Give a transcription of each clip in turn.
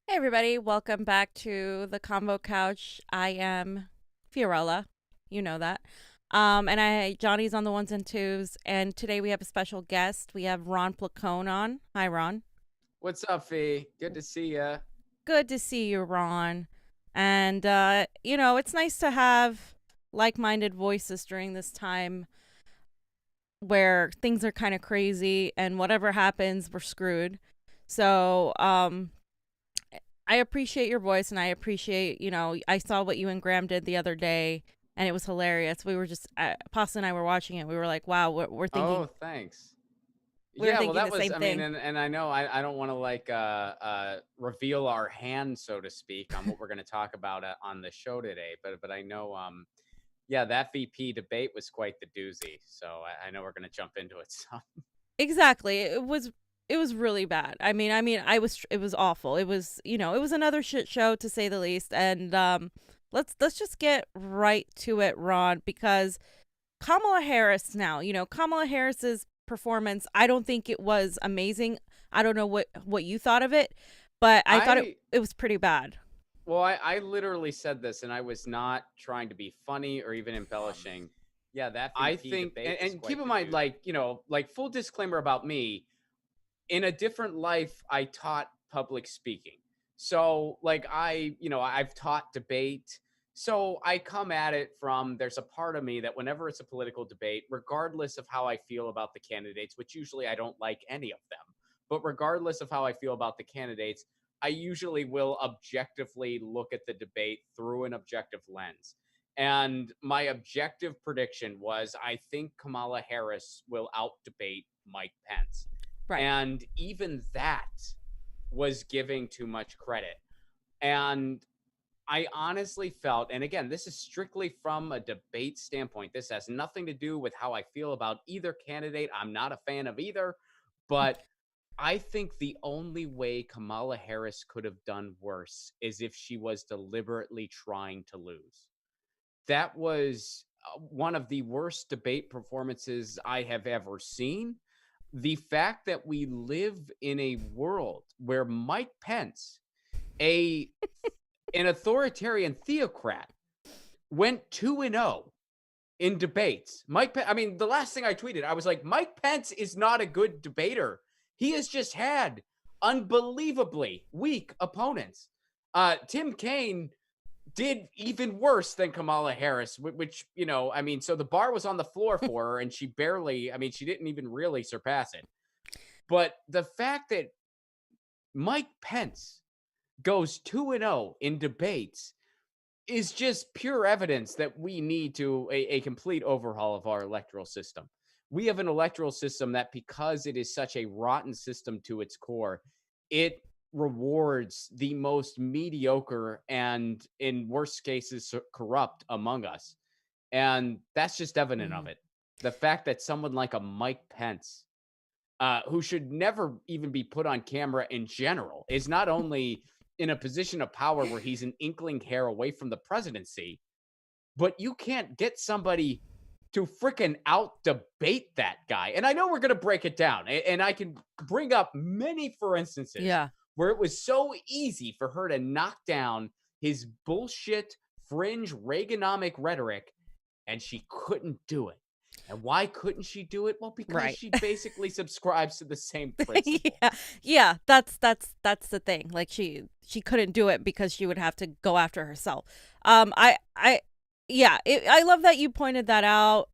Hey everybody, welcome back to the Convo Couch. I am Fiorella, you know that. Johnny's on the ones and twos, and today we have a special guest. We have Ron Placone on. Hi, Ron. What's up, Fee? Good to see ya. Good to see you, Ron. And it's nice to have like-minded voices during this time where things are kind of crazy, and whatever happens, we're screwed. So, I appreciate your voice, and I appreciate, I saw what you and Graham did the other day, and it was hilarious. We were just, Pasta and I were watching it. We were like, wow, Oh, thanks. we were Yeah, well, thinking that the was, same I mean, thing. and I know I don't want to reveal our hand, so to speak, on what we're going to talk about on the show today, but I know, yeah, that VP debate was quite the doozy. So I know we're going to jump into it. So, Exactly. It was really bad. It was awful. It was another shit show to say the least. And let's just get right to it, Ron, because Kamala Harris now, Kamala Harris's performance, I don't think it was amazing. I don't know what you thought of it, but I thought it I, it was pretty bad. well, I literally said this, and I was not trying to be funny or even embellishing. Yeah, that I VP think, debate was and keep quite in the mind, doozy. like full disclaimer about me, in a different life, I taught public speaking. So, like, I've taught debate. So I come at it from there's a part of me that whenever it's a political debate, regardless of how I feel about the candidates, which usually I don't like any of them, but regardless of how I feel about the candidates, I usually will objectively look at the debate through an objective lens. And my objective prediction was I think Kamala Harris will out debate Mike Pence. Right. And even that was giving too much credit. And I honestly felt, and again, this is strictly from a debate standpoint. This has nothing to do with how I feel about either candidate. I'm not a fan of either, but I think the only way Kamala Harris could have done worse is if she was deliberately trying to lose. That was one of the worst debate performances I have ever seen. The fact that we live in a world where Mike Pence, a an authoritarian theocrat, went 2-0 in debates. I mean, the last thing I tweeted, I was like, Mike Pence is not a good debater. He has just had unbelievably weak opponents. Tim Kaine did even worse than Kamala Harris, which, I mean, so the bar was on the floor for her and she barely, I mean, she didn't even really surpass it. But the fact that Mike Pence goes 2-0 in debates is just pure evidence that we need a complete overhaul of our electoral system. We have an electoral system that, because it is such a rotten system to its core, it rewards the most mediocre and, in worst cases, corrupt among us. And that's just evident of Mhm. it. The fact that someone like a Mike Pence, who should never even be put on camera in general, is not only in a position of power where he's an inkling hair away from the presidency, but you can't get somebody to freaking out debate that guy. And I know we're going to break it down, and I can bring up many, for instances, Yeah. where it was so easy for her to knock down his bullshit, fringe Reaganomic rhetoric, and she couldn't do it. And why couldn't she do it? Well, because Right. she basically subscribes to the same principle. Yeah. Yeah, that's the thing. Like she couldn't do it because she would have to go after herself. I yeah, I love that you pointed that out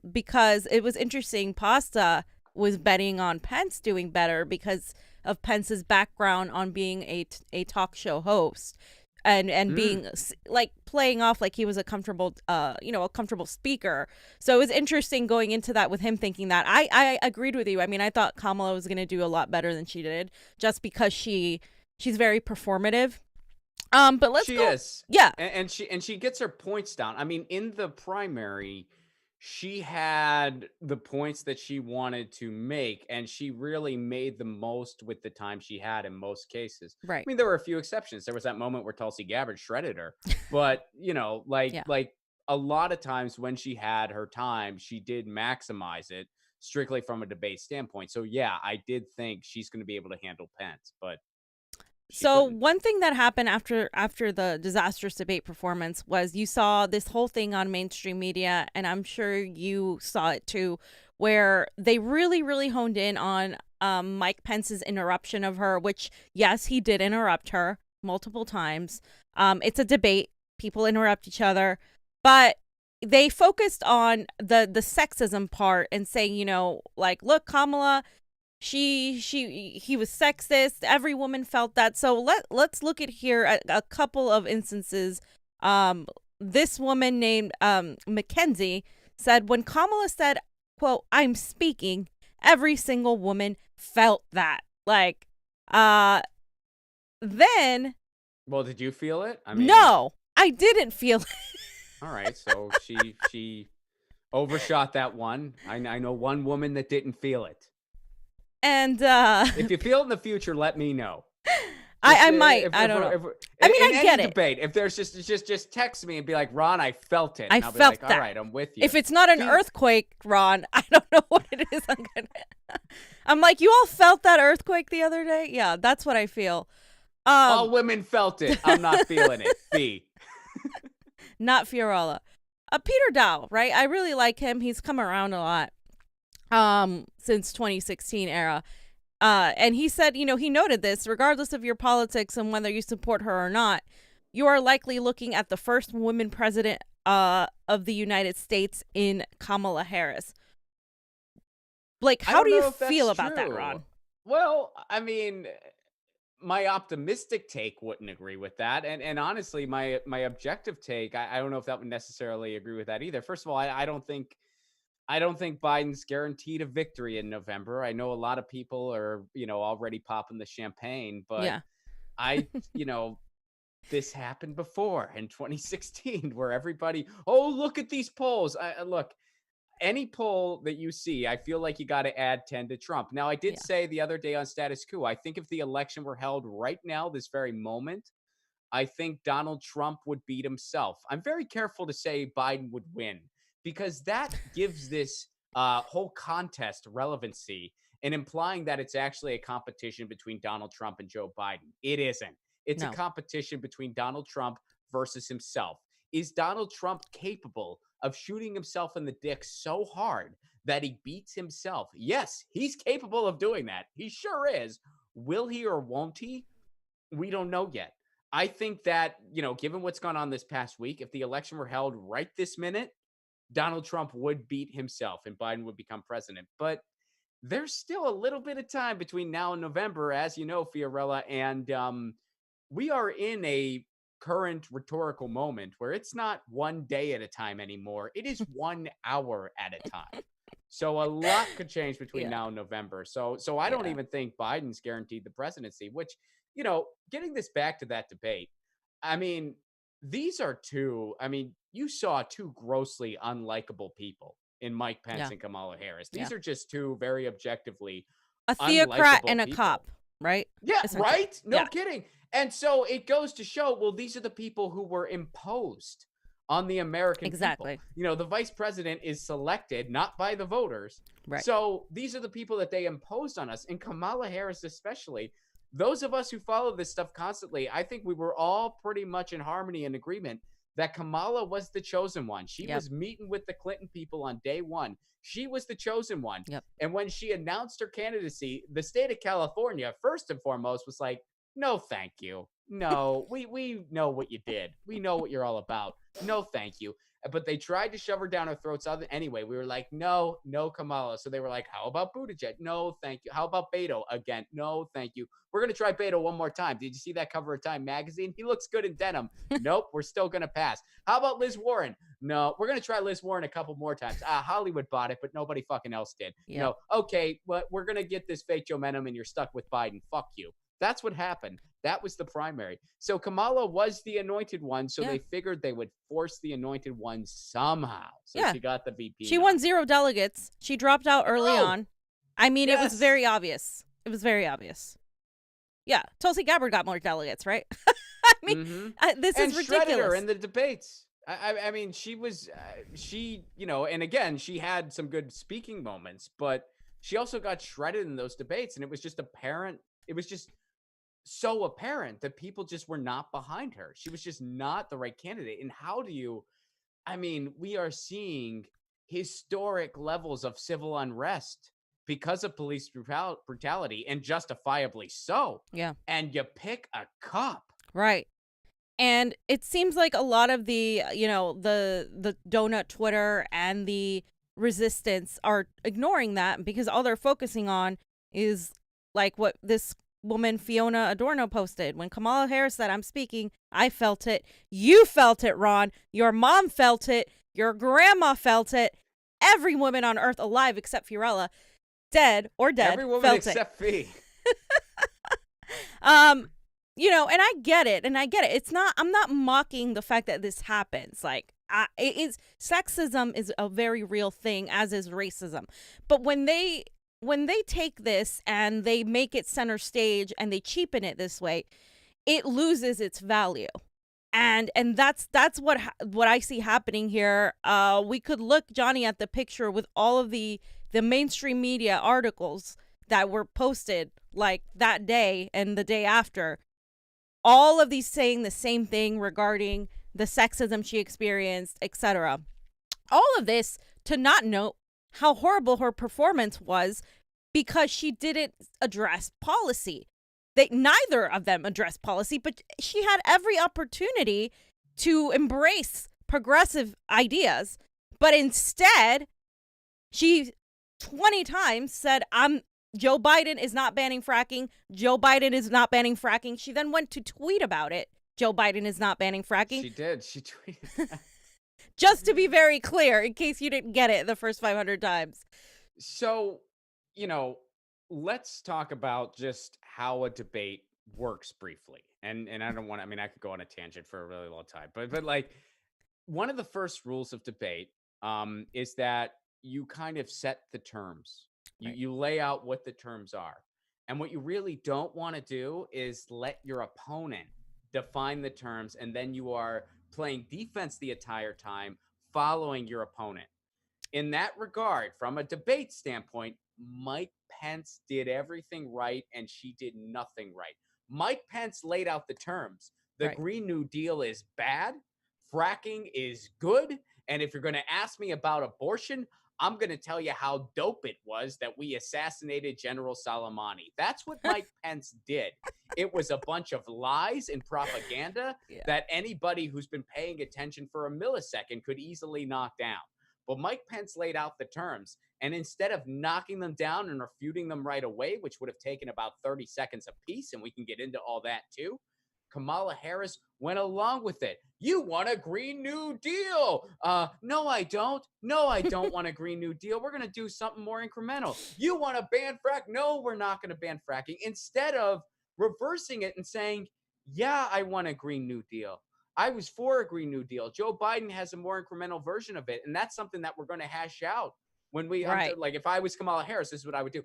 because it was interesting. Pasta was betting on Pence doing better because of Pence's background on being a talk show host and Mm. being like playing off like he was a comfortable a comfortable speaker. So it was interesting going into that with him thinking that. I agreed with you. I mean, I thought Kamala was going to do a lot better than she did just because she's very performative. But let's She go. is. Yeah. And she gets her points down. I mean, in the primary, she had the points that she wanted to make, and she really made the most with the time she had in most cases. I Right. mean, there were a few exceptions. There was that moment where Tulsi Gabbard shredded her, but Yeah. like a lot of times when she had her time, she did maximize it strictly from a debate standpoint. So yeah, I did think she's going to be able to handle Pence, but She So couldn't. one thing that happened after the disastrous debate performance was you saw this whole thing on mainstream media, and I'm sure you saw it too, where they really honed in on Mike Pence's interruption of her, which yes, he did interrupt her multiple times. It's a debate; people interrupt each other, but they focused on the sexism part and saying, like, look, Kamala, he was sexist. Every woman felt that. So let's look at here at a couple of instances. This woman named Mackenzie said when Kamala said, quote, "I'm speaking," every single woman felt that. Like, then Well, did you feel it? I mean, no, I didn't feel it. all right. So she overshot that one. I know one woman that didn't feel it. And If you feel it in the future, let me know. I might. I don't know. I mean, in I get any it. debate, if there's just text me and be like, Ron, I felt it. I And I'll felt be like, that. all right, I'm with you. If it's not an earthquake, Ron, I don't know what it is. I'm like, you all felt that earthquake the other day? Yeah, that's what I feel. All women felt it. I'm not feeling it. B. Not Fiorella. Peter Dow, right? I really like him. He's come around a lot since 2016 era. And he said, he noted this, regardless of your politics and whether you support her or not, you are likely looking at the first woman president of the United States in Kamala Harris. Blake, how do you feel about that, Ron? Well, I mean, my optimistic take wouldn't agree with that. And honestly, my objective take, I don't know if that would necessarily agree with that either. First of all, I don't think Biden's guaranteed a victory in November. I know a lot of people are, already popping the champagne, but Yeah. this happened before in 2016 where everybody, oh, look at these polls. Look, any poll that you see, I feel like you got to add 10 to Trump. Now, I did say the other day on Status Quo, I think if the election were held right now, this very moment, I think Donald Trump would beat himself. I'm very careful to say Biden would win because that gives this whole contest relevancy and implying that it's actually a competition between Donald Trump and Joe Biden. It isn't. It's a competition between Donald Trump versus himself. Is Donald Trump capable of shooting himself in the dick so hard that he beats himself? Yes, he's capable of doing that. He sure is. Will he or won't he? We don't know yet. I think that, given what's gone on this past week, if the election were held right this minute, Donald Trump would beat himself and Biden would become president. But there's still a little bit of time between now and November, as you know, Fiorella. And we are in a current rhetorical moment where it's not one day at a time anymore. It is 1 hour at a time. So a lot could change between now and November. So I don't even think Biden's guaranteed the presidency, which, getting this back to that debate, I mean, these are you saw two grossly unlikable people in Mike Pence and Kamala Harris. These are just two very objectively a theocrat and a people. cop, right? Yeah, right? No kidding. And so it goes to show, well, these are the people who were imposed on the American people. The vice president is selected not by the voters. Right. So these are the people that they imposed on us. And Kamala Harris especially, those of us who follow this stuff constantly, I think we were all pretty much in harmony and agreement that Kamala was the chosen one. She was meeting with the Clinton people on day one. She was the chosen one. And when she announced her candidacy, the state of California, first and foremost, was like, no, thank you. No, we know what you did. We know what you're all about. No, thank you. But they tried to shove her down our throats. Anyway, we were like, no, Kamala. So they were like, how about Buttigieg? No, thank you. How about Beto? Again, no, thank you. We're going to try Beto one more time. Did you see that cover of Time magazine? He looks good in denim. Nope, we're still going to pass. How about Liz Warren? No, we're going to try Liz Warren a couple more times. Hollywood bought it, but nobody fucking else did. No, okay, but we're going to get this fake Joe Menem and you're stuck with Biden. Fuck you. That's what happened. That was the primary. So Kamala was the anointed one. So they figured they would force the anointed one somehow. So she got the VP. She won 0 delegates. She dropped out early on. I mean, it was very obvious. Yeah. Tulsi Gabbard got more delegates, right? I mean, this is ridiculous. Shredded her in the debates. I mean, she was, and again, she had some good speaking moments, but she also got shredded in those debates. And it was just apparent. It was just so apparent that people just were not behind her. She was just not the right candidate. And how do you, I mean, we are seeing historic levels of civil unrest because of police brutality, and justifiably so. Yeah. And you pick a cop. Right. And it seems like a lot of the, the donut Twitter and the resistance are ignoring that, because all they're focusing on is like what this woman Fiona Adorno posted. When Kamala Harris said, "I'm speaking, I felt it. You felt it, Ron. Your mom felt it. Your grandma felt it. Every woman on earth alive except Fiorella, dead or dead, Every woman felt except Fee. And I get it. I'm not mocking the fact that this happens. Like, sexism is a very real thing, as is racism. But when they take this and they make it center stage and they cheapen it this way, it loses its value. And that's what I see happening here. We could look, Jonny, at the picture with all of the mainstream media articles that were posted like that day and the day after. All of these saying the same thing regarding the sexism she experienced, etc. All of this to not note how horrible her performance was, because she didn't address policy. Neither of them addressed policy, but she had every opportunity to embrace progressive ideas. But instead, she 20 times said, Joe Biden is not banning fracking. Joe Biden is not banning fracking. She then went to tweet about it. Joe Biden is not banning fracking. She did. She tweeted that. Just to be very clear, in case you didn't get it the first 500 times. So, let's talk about just how a debate works briefly. And I don't want to, I mean, I could go on a tangent for a really long time, but like, one of the first rules of debate is that you kind of set the terms. Right. You lay out what the terms are. And what you really don't want to do is let your opponent define the terms, and then you are playing defense the entire time, following your opponent. In that regard, from a debate standpoint, Mike Pence did everything right and she did nothing right. Mike Pence laid out the terms. The Right. Green New Deal is bad. Fracking is good. And if you're going to ask me about abortion, I'm going to tell you how dope it was that we assassinated General Soleimani. That's what Mike Pence did. It was a bunch of lies and propaganda that anybody who's been paying attention for a millisecond could easily knock down. But Mike Pence laid out the terms, and instead of knocking them down and refuting them right away, which would have taken about 30 seconds apiece, and we can get into all that too, Kamala Harris went along with it. You want a Green New Deal. No, I don't. No, I don't want a Green New Deal. We're going to do something more incremental. You want to ban frack? No, we're not going to ban fracking. Instead of reversing it and saying, yeah, I want a Green New Deal. I was for a Green New Deal. Joe Biden has a more incremental version of it. And that's something that we're going to hash out when we, like, if I was Kamala Harris, this is what I would do.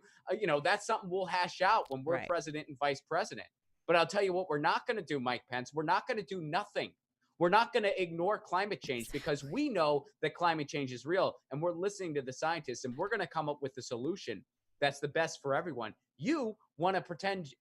That's something we'll hash out when we're president and vice president. But I'll tell you what we're not going to do, Mike Pence. We're not going to do nothing. We're not going to ignore climate change, because we know that climate change is real, and we're listening to the scientists, and we're going to come up with the solution that's the best for everyone. You want to pretend,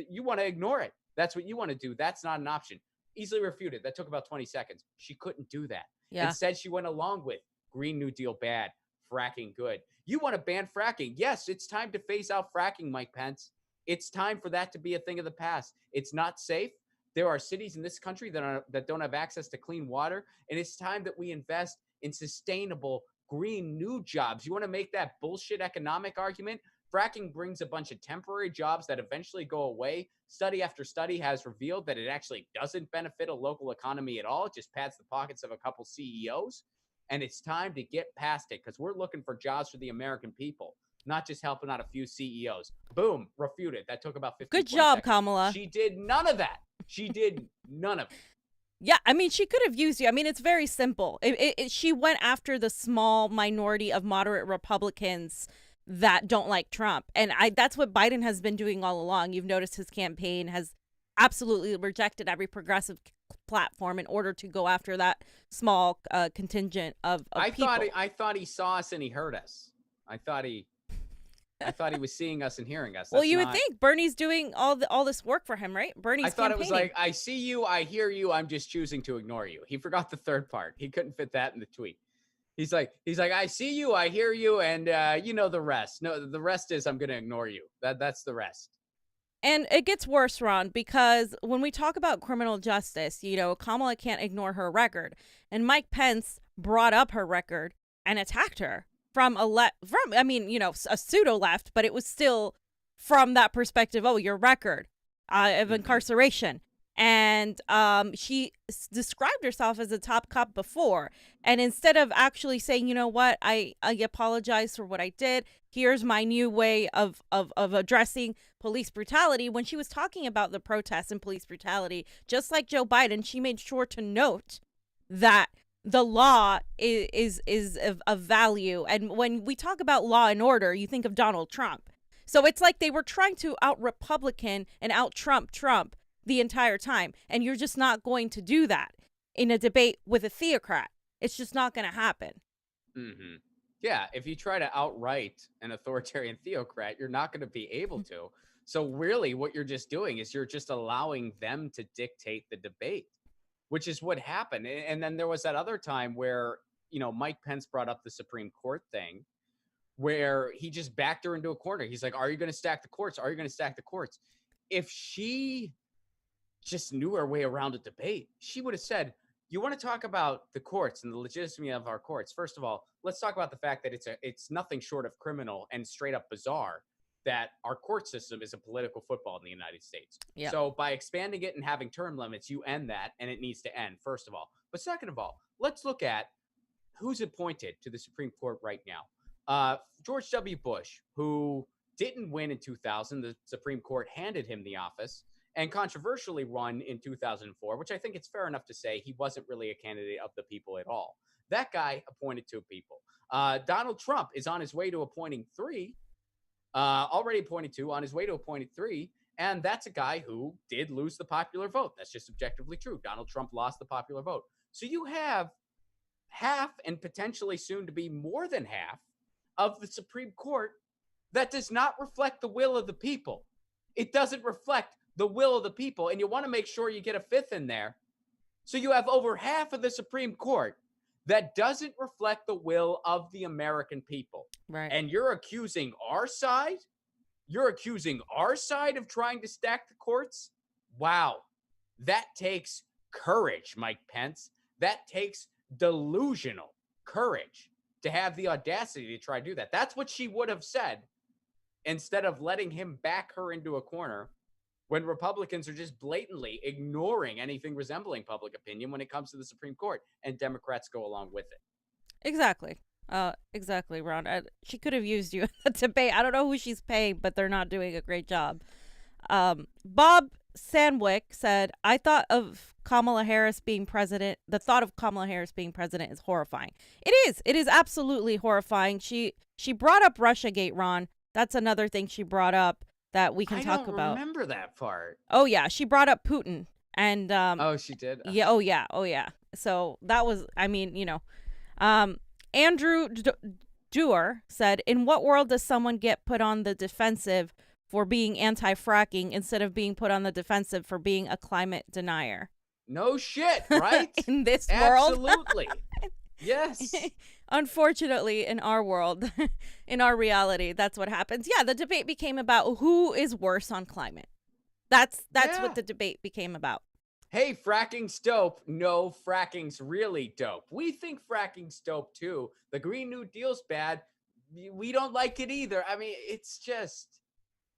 you want to ignore it. That's what you want to do. That's not an option. Easily refuted. That took about 20 seconds. She couldn't do that. Yeah. Instead, she went along with Green New Deal bad, fracking good. You want to ban fracking. Yes, it's time to phase out fracking, Mike Pence. It's time for that to be a thing of the past. It's not safe. There are cities in this country that don't have access to clean water, and it's time that we invest in sustainable green new jobs. You want to make that bullshit economic argument? Fracking brings a bunch of temporary jobs that eventually go away. Study after study has revealed that it actually doesn't benefit a local economy at all. It just pads the pockets of a couple CEOs. And it's time to get past it, because we're looking for jobs for the American people, not just helping out a few CEOs. Boom, refuted. That took about 15 Good job, seconds. Kamala. She did none of that. She did none of it. Yeah, I mean, she could have used you. I mean, it's very simple. She went after the small minority of moderate Republicans that don't like Trump. And that's what Biden has been doing all along. You've noticed his campaign has absolutely rejected every progressive platform in order to go after that small contingent of people. I thought he saw us and he heard us. I thought he I thought he was seeing us and hearing us. Well, That's you would not. think Bernie's doing all this work for him, right? Bernie's I thought campaigning. it was like, I see you, I hear you, I'm just choosing to ignore you. He forgot the third part. He couldn't fit that in the tweet. He's like, I see you, I hear you, and you know the rest. No, the rest is I'm gonna ignore you. That's the rest. And it gets worse, Ron, because when we talk about criminal justice, Kamala can't ignore her record. And Mike Pence brought up her record and attacked her from a pseudo left, but it was still from that perspective. Oh, your record of incarceration. And she described herself as a top cop before. And instead of actually saying, you know what, I apologize for what I did. Here's my new way of addressing police brutality. When she was talking about the protests and police brutality, just like Joe Biden, she made sure to note that the law is of value. And when we talk about law and order, you think of Donald Trump. So it's like they were trying to out-Republican and out-Trump Trump the entire time. And you're just not going to do that in a debate with a theocrat. It's just not going to happen. Mm-hmm. Yeah, if you try to outright an authoritarian theocrat, you're not going to be able to. So really what you're just doing is you're just allowing them to dictate the debate, which is what happened. And then there was that other time where, Mike Pence brought up the Supreme Court thing where he just backed her into a corner. He's like, are you going to stack the courts? Are you going to stack the courts? If she just knew her way around a debate, she would have said, you want to talk about the courts and the legitimacy of our courts. First of all, let's talk about the fact that it's nothing short of criminal and straight up bizarre that our court system is a political football in the United States. Yep. So by expanding it and having term limits, you end that, and it needs to end, first of all. But second of all, let's look at who's appointed to the Supreme Court right now. George W. Bush, who didn't win in 2000, the Supreme Court handed him the office, and controversially won in 2004, which I think it's fair enough to say he wasn't really a candidate of the people at all. That guy appointed 2 people. Donald Trump is on his way to appointing 3, already appointed 2, on his way to appointing 3, and that's a guy who did lose the popular vote. That's just objectively true. Donald Trump lost the popular vote. So you have half, and potentially soon to be more than half, of the Supreme Court that does not reflect the will of the people. It doesn't reflect the will of the people, and you want to make sure you get a 5th in there. So you have over half of the Supreme Court that doesn't reflect the will of the American people. Right. And you're accusing our side? You're accusing our side of trying to stack the courts? Wow. That takes courage, Mike Pence. That takes delusional courage to have the audacity to try to do that. That's what she would have said instead of letting him back her into a corner when Republicans are just blatantly ignoring anything resembling public opinion when it comes to the Supreme Court, and Democrats go along with it. Exactly. Exactly, Ron. She could have used you in the debate. I don't know who she's paying, but they're not doing a great job. Bob Sandwick said, I thought of Kamala Harris being president. The thought of Kamala Harris being president is horrifying. It is. It is absolutely horrifying. She brought up Russiagate, Ron. That's another thing she brought up that we can talk about. I don't remember that part. Oh, yeah. She brought up Putin. And oh, she did? Yeah. Oh, yeah. So that was, Andrew Dore said, in what world does someone get put on the defensive for being anti-fracking instead of being put on the defensive for being a climate denier? No shit, right? In this world? Absolutely. Yes. Unfortunately, in our world, in our reality, that's what happens. Yeah, the debate became about who is worse on climate. That's what the debate became about. Hey, fracking's dope. No, fracking's really dope. We think fracking's dope too. The Green New Deal's bad. We don't like it either. I mean, it's just...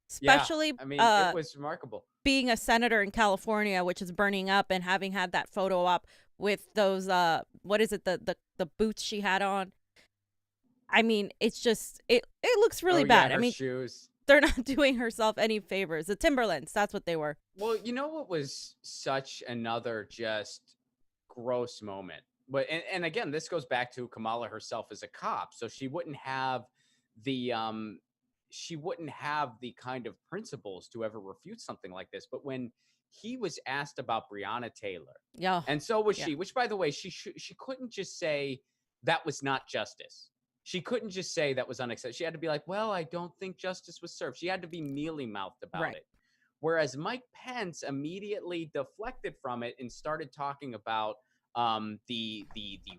Especially, it was remarkable. Being a senator in California, which is burning up, and having had that photo op with those, what is it, the boots she had on. I mean, it's just, it looks really bad. Yeah, I mean, shoes. They're not doing herself any favors. The Timberlands, that's what they were. Well, you know what was such another just gross moment? But and again, this goes back to Kamala herself as a cop, so she wouldn't have the kind of principles to ever refute something like this. But when he was asked about Breonna Taylor, yeah, and so was she, which by the way, she couldn't just say that was not justice. She couldn't just say that was unacceptable. She had to be like, well, I don't think justice was served. She had to be mealy-mouthed about Right. it. Whereas Mike Pence immediately deflected from it and started talking about the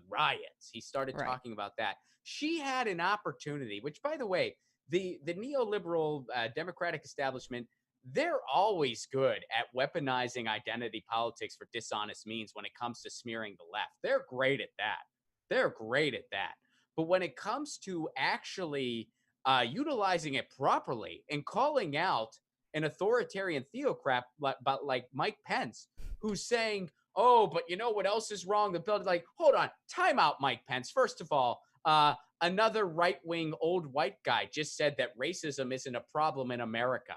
riots. He started Right. talking about that. She had an opportunity, which, by the way, the neoliberal Democratic establishment, they're always good at weaponizing identity politics for dishonest means when it comes to smearing the left. They're great at that. They're great at that. But when it comes to actually utilizing it properly and calling out an authoritarian theocrat like Mike Pence, who's saying, oh, but you know what else is wrong? The bill, like, hold on, time out, Mike Pence. First of all, another right-wing old white guy just said that racism isn't a problem in America.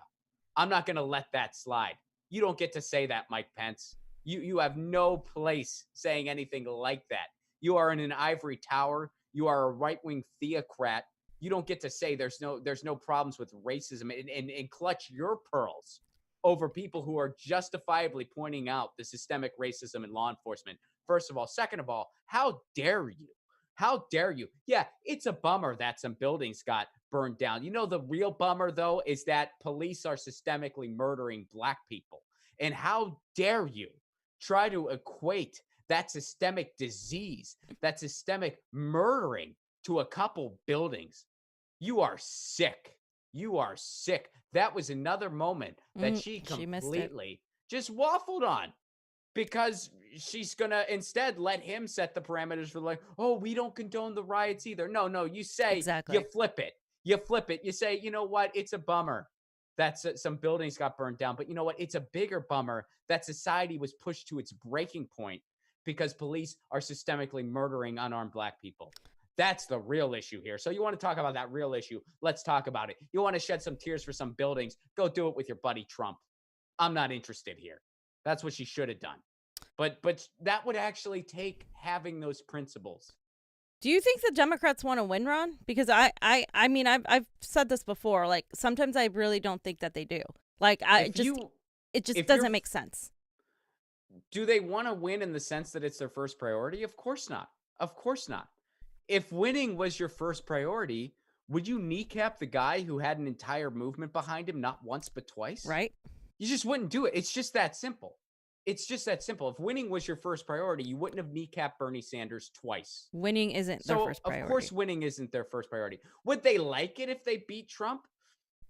I'm not going to let that slide. You don't get to say that, Mike Pence. You have no place saying anything like that. You are in an ivory tower. You are a right-wing theocrat. You don't get to say there's no problems with racism and clutch your pearls over people who are justifiably pointing out the systemic racism in law enforcement. First of all. Second of all, how dare you? How dare you? Yeah, it's a bummer that some buildings got burned down. You know, the real bummer, though, is that police are systemically murdering Black people. And how dare you try to equate that systemic disease, that systemic murdering to a couple buildings? You are sick. You are sick. That was another moment that she completely just waffled on, because she's going to instead let him set the parameters for, like, oh, we don't condone the riots either. No, you say, Exactly. you flip it. You flip it. You say, you know what? It's a bummer that some buildings got burned down. But you know what? It's a bigger bummer that society was pushed to its breaking point because police are systemically murdering unarmed Black people. That's the real issue here. So you want to talk about that real issue? Let's talk about it. You want to shed some tears for some buildings? Go do it with your buddy Trump. I'm not interested here. That's what she should have done. But that would actually take having those principles. Do you think the Democrats want to win, Ron? Because I mean, I've said this before. Like, sometimes I really don't think that they do. Like, it just doesn't make sense. Do they want to win in the sense that it's their first priority? Of course not. Of course not. If winning was your first priority, would you kneecap the guy who had an entire movement behind him, not once but twice? Right. You just wouldn't do it. It's just that simple. It's just that simple. If winning was your first priority, you wouldn't have kneecapped Bernie Sanders twice. Winning isn't their first priority. Of course, winning isn't their first priority. Would they like it if they beat Trump?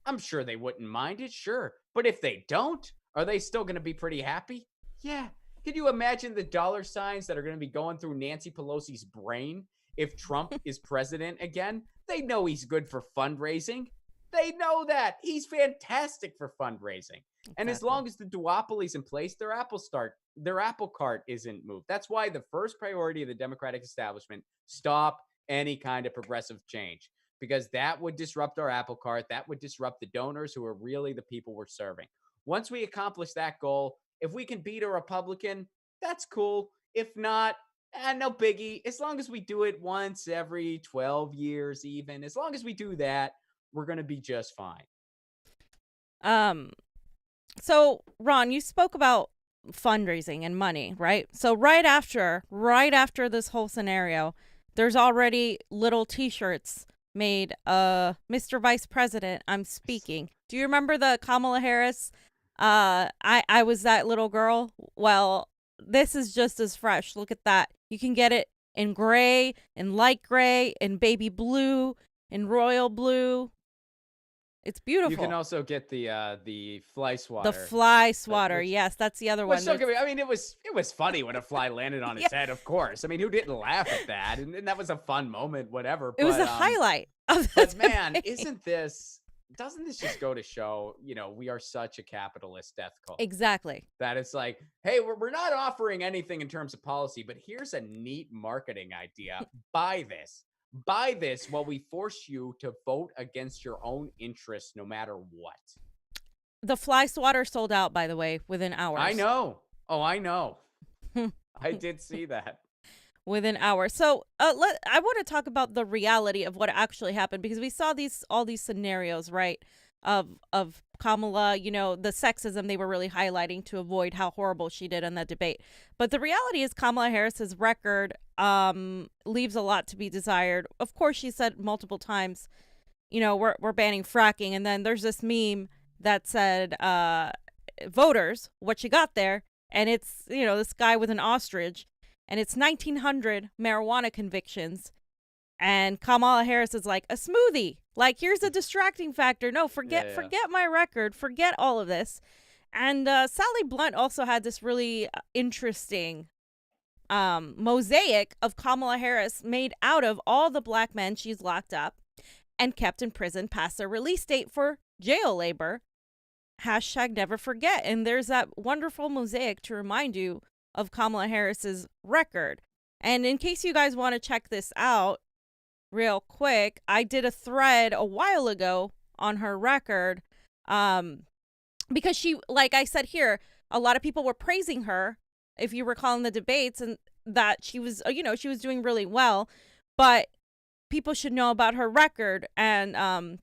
I'm sure they wouldn't mind it, sure. But if they don't, are they still going to be pretty happy? Yeah. Can you imagine the dollar signs that are going to be going through Nancy Pelosi's brain if Trump is president again? They know he's good for fundraising. They know that. He's fantastic for fundraising. Exactly. And as long as the duopoly's in place, their apple cart isn't moved. That's why the first priority of the Democratic establishment, stop any kind of progressive change, because that would disrupt our apple cart. That would disrupt the donors who are really the people we're serving. Once we accomplish that goal, if we can beat a Republican, that's cool. If not, no biggie. As long as we do it once every 12 years, even, as long as we do that, we're going to be just fine. So, Ron, you spoke about fundraising and money, right? So right after this whole scenario, there's already little T-shirts made. Mr. Vice President, I'm speaking. Do you remember the Kamala Harris? I was that little girl. Well, this is just as fresh. Look at that. You can get it in gray, in light gray, in baby blue, in royal blue. It's beautiful. You can also get the fly swatter. The fly swatter, yes, that's the other one. I mean, it was funny when a fly landed on his head, of course. I mean, who didn't laugh at that? And that was a fun moment, whatever. It was a highlight. But man, doesn't this just go to show, we are such a capitalist death cult? Exactly. That it's like, hey, we're not offering anything in terms of policy, but here's a neat marketing idea. Buy this while we force you to vote against your own interests no matter what. The fly swatter sold out, by the way, within hours. I know. Oh, I know. I did see that. Within hours. So I want to talk about the reality of what actually happened, because we saw all these scenarios, right? of Kamala, the sexism they were really highlighting to avoid how horrible she did in that debate. But the reality is Kamala Harris's record leaves a lot to be desired. Of course, she said multiple times, we're banning fracking, and then there's this meme that said voters, what you got there, and it's, this guy with an ostrich, and it's 1900 marijuana convictions. And Kamala Harris is like, a smoothie. Like, here's a distracting factor. No, forget my record. Forget all of this. And Sally Blunt also had this really interesting mosaic of Kamala Harris made out of all the black men she's locked up and kept in prison past their release date for jail labor. Hashtag never forget. And there's that wonderful mosaic to remind you of Kamala Harris's record. And in case you guys want to check this out, real quick, I did a thread a while ago on her record because she, like I said here, a lot of people were praising her, if you recall in the debates, and that she was, she was doing really well, but people should know about her record. And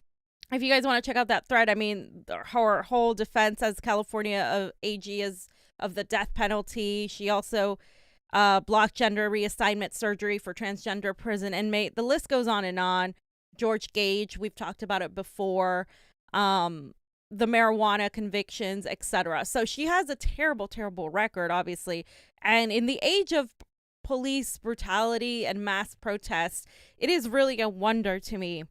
if you guys want to check out that thread, I mean, her whole defense as California AG is of the death penalty. She also blocked gender reassignment surgery for transgender prison inmate. The list goes on and on. George Gage, we've talked about it before. The marijuana convictions, etc. So she has a terrible, terrible record, obviously. And in the age of police brutality and mass protests, it is really a wonder to me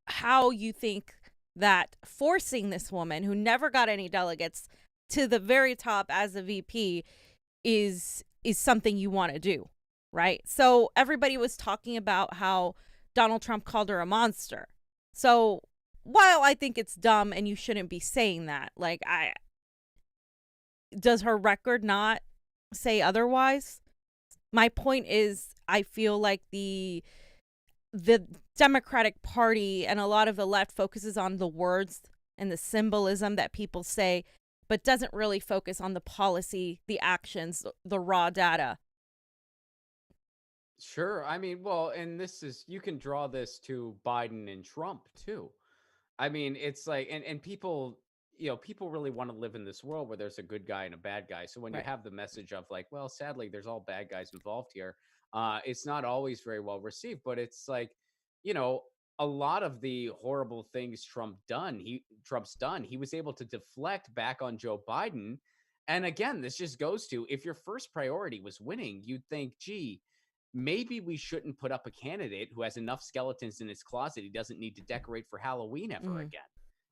how you think that forcing this woman who never got any delegates to the very top as a VP is something you want to do, right? So everybody was talking about how Donald Trump called her a monster. So while I think it's dumb and you shouldn't be saying that, like, does her record not say otherwise? My point is, I feel like the Democratic Party and a lot of the left focuses on the words and the symbolism that people say, but doesn't really focus on the policy, the actions, the raw data. Sure. I mean, well, and you can draw this to Biden and Trump too. I mean, it's like, and people, people really want to live in this world where there's a good guy and a bad guy. So when you have the message of like, well, sadly, there's all bad guys involved here, it's not always very well received. But it's like, a lot of the horrible things Trump's done, he was able to deflect back on Joe Biden. And again, this just goes to, if your first priority was winning, you'd think, gee, maybe we shouldn't put up a candidate who has enough skeletons in his closet he doesn't need to decorate for Halloween ever again.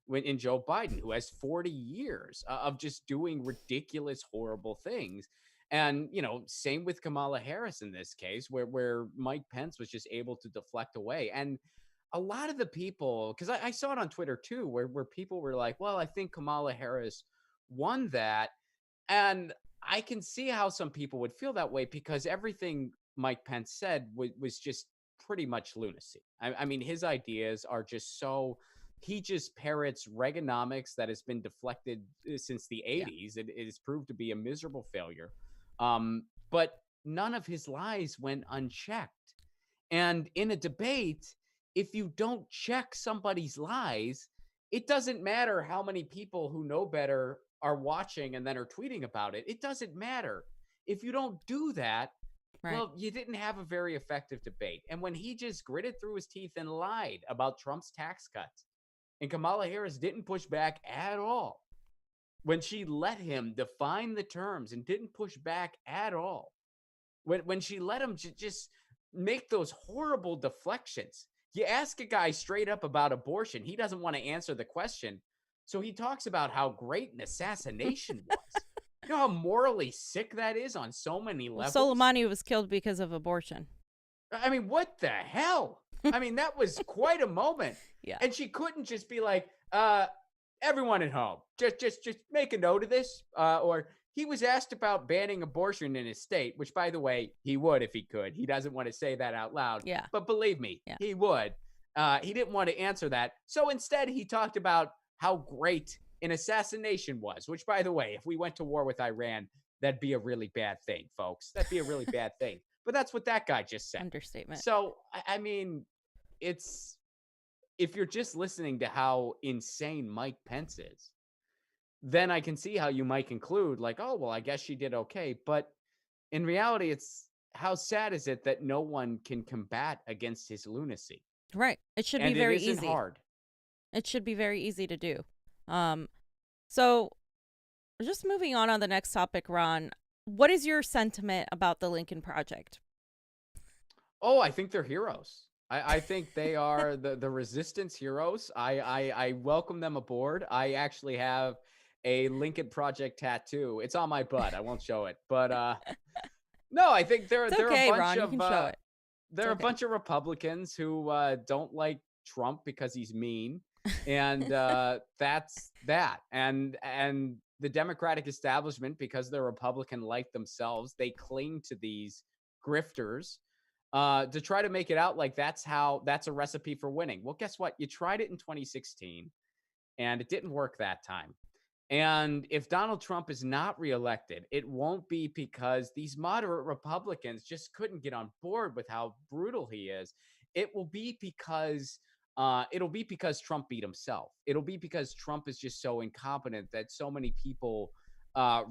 When in Joe Biden, who has 40 years of just doing ridiculous, horrible things. And, same with Kamala Harris in this case, where Mike Pence was just able to deflect away. And a lot of the people, because I saw it on Twitter too, where people were like, well, I think Kamala Harris won that. And I can see how some people would feel that way because everything Mike Pence said was just pretty much lunacy. I mean, his ideas are just so, he just parrots Reaganomics that has been deflected since the 80s. It is proved to be a miserable failure. But none of his lies went unchecked. And in a debate, if you don't check somebody's lies, it doesn't matter how many people who know better are watching and then are tweeting about it. It doesn't matter. If you don't do that, well, you didn't have a very effective debate. And when he just gritted through his teeth and lied about Trump's tax cuts, and Kamala Harris didn't push back at all, when she let him define the terms and didn't push back at all, when she let him just make those horrible deflections. You ask a guy straight up about abortion, he doesn't want to answer the question. So he talks about how great an assassination was. You know how morally sick that is on so many levels? Soleimani was killed because of abortion. I mean, what the hell? I mean, that was quite a moment. Yeah. And she couldn't just be like, everyone at home, just make a note of this. Or he was asked about banning abortion in his state, which, by the way, he would if he could. He doesn't want to say that out loud. Yeah. But believe me, he would. He didn't want to answer that. So instead, he talked about how great an assassination was, which, by the way, if we went to war with Iran, that'd be a really bad thing, folks. That'd be a really bad thing. But that's what that guy just said. Understatement. So, I mean, it's if you're just listening to how insane Mike Pence is, then I can see how you might conclude like, oh, well, I guess she did okay. But in reality, it's how sad is it that no one can combat against his lunacy? Right. It should be And it very isn't easy. hard. It should be very easy to do. So just moving on the next topic, Ron, what is your sentiment about the Lincoln Project? Oh, I think they're heroes. I think they are the resistance heroes. I welcome them aboard. I actually have a Lincoln Project tattoo. It's on my butt. I won't show it. But no, I think they're It's they're a okay, bunch Ron. You of can show it. they're a bunch of Republicans who don't like Trump because he's mean. And that's that. And the Democratic establishment, because they're Republican like themselves, they cling to these grifters to try to make it out like that's a recipe for winning. Well, guess what? You tried it in 2016 and it didn't work that time. And if Donald Trump is not reelected, it won't be because these moderate Republicans just couldn't get on board with how brutal he is. It will be because Trump beat himself. It'll be because Trump is just so incompetent that so many people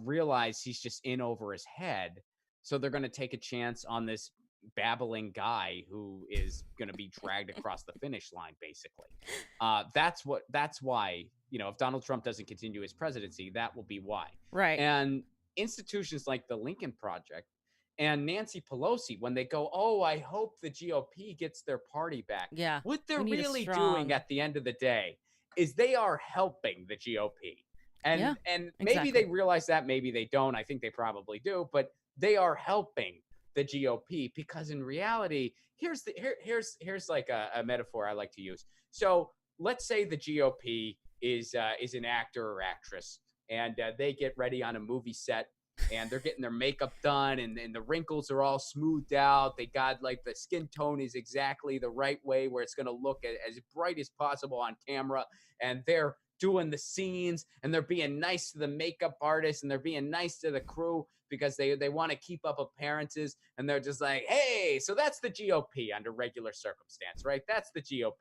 realize he's just in over his head. So they're going to take a chance on this babbling guy who is going to be dragged across the finish line, basically. That's why, if Donald Trump doesn't continue his presidency, that will be why. Right. And institutions like the Lincoln Project and Nancy Pelosi, when they go, oh, I hope the GOP gets their party back. Yeah. What they're really doing at the end of the day is they are helping the GOP. And maybe they realize that, maybe they don't. I think they probably do, but they are helping the GOP because in reality, here's like a metaphor I like to use. So let's say the GOP is an actor or actress, and they get ready on a movie set, and they're getting their makeup done, and the wrinkles are all smoothed out. They got like the skin tone is exactly the right way where it's going to look as bright as possible on camera, and they're doing the scenes, and they're being nice to the makeup artist, and they're being nice to the crew because they want to keep up appearances, and they're just like, hey, so that's the GOP under regular circumstance, right? That's the GOP.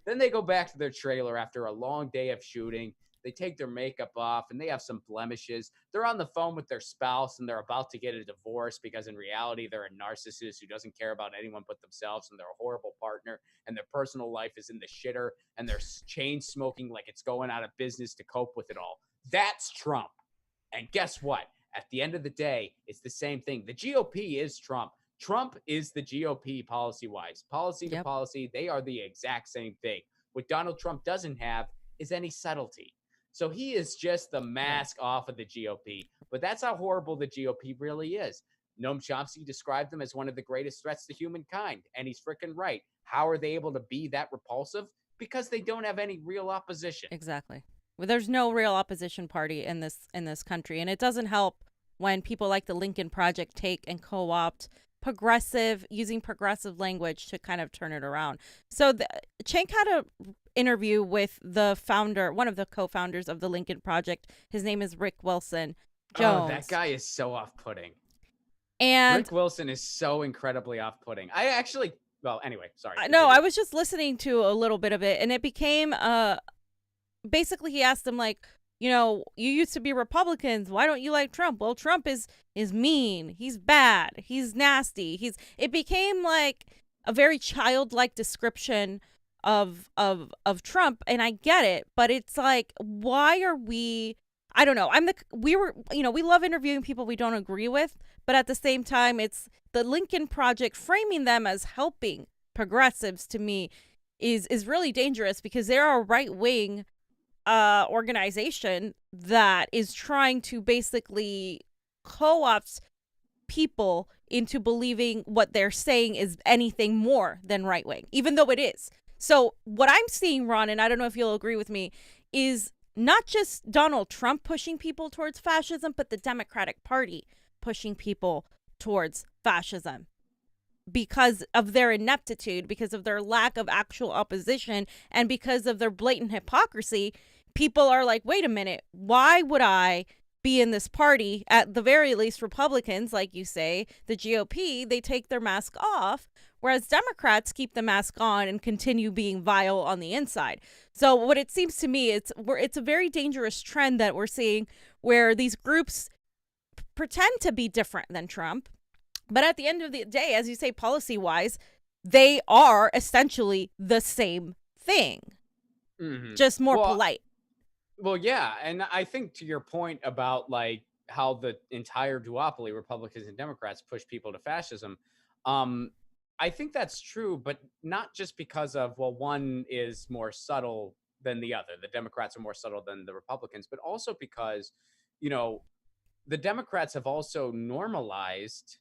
Then they go back to their trailer after a long day of shooting. They take their makeup off and they have some blemishes. They're on the phone with their spouse and they're about to get a divorce because in reality, they're a narcissist who doesn't care about anyone but themselves, and they're a horrible partner, and their personal life is in the shitter, and they're chain smoking like it's going out of business to cope with it all. That's Trump. And guess what? At the end of the day, it's the same thing. The GOP is Trump. Trump is the GOP policy-wise. Policy to policy, they are the exact same thing. What Donald Trump doesn't have is any subtlety. So he is just the mask off of the GOP. But that's how horrible the GOP really is. Noam Chomsky described them as one of the greatest threats to humankind. And he's freaking right. How are they able to be that repulsive? Because they don't have any real opposition. Exactly. Well, there's no real opposition party in this country. And it doesn't help when people like the Lincoln Project take and co-opt using progressive language to kind of turn it around. So Cenk had a interview with the founder, one of the co-founders of the Lincoln Project. His name is Rick Wilson Jones. Oh, that guy is so off-putting. And Rick Wilson is so incredibly off-putting. Anyway, sorry. No, I was just listening to a little bit of it, and it became basically he asked them like, you used to be Republicans. Why don't you like Trump? Well, Trump is mean. He's bad. He's nasty. It became like a very childlike description of Trump, and I get it, but it's like, why are we? I don't know. We love interviewing people we don't agree with, but at the same time, it's the Lincoln Project framing them as helping progressives to me is really dangerous because they're a right wing organization that is trying to basically co-opt people into believing what they're saying is anything more than right wing, even though it is. So what I'm seeing, Ron, and I don't know if you'll agree with me, is not just Donald Trump pushing people towards fascism, but the Democratic Party pushing people towards fascism because of their ineptitude, because of their lack of actual opposition, and because of their blatant hypocrisy. People are like, wait a minute, why would I be in this party? At the very least, Republicans, like you say, the GOP, they take their mask off, whereas Democrats keep the mask on and continue being vile on the inside. So what it seems to me, it's a very dangerous trend that we're seeing, where these groups pretend to be different than Trump, but at the end of the day, as you say, policy wise, they are essentially the same thing, just more Well, polite. Well, yeah, and I think to your point about like how the entire duopoly, Republicans and Democrats, push people to fascism, um, I think that's true, but not just because of, well, one is more subtle than the other. The Democrats are more subtle than the Republicans, but also because, you know, the Democrats have also normalized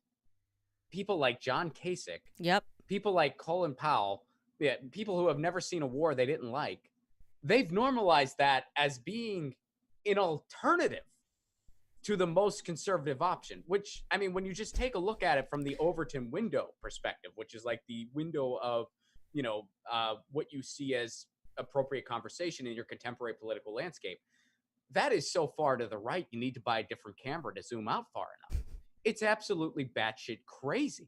people like John Kasich, Yep. people like Colin Powell, yeah, people who have never seen a war they didn't like. They've normalized that as being an alternative to the most conservative option, which, I mean, when you just take a look at it from the Overton window perspective, which is like the window of, what you see as appropriate conversation in your contemporary political landscape, that is so far to the right, you need to buy a different camera to zoom out far enough. It's absolutely batshit crazy.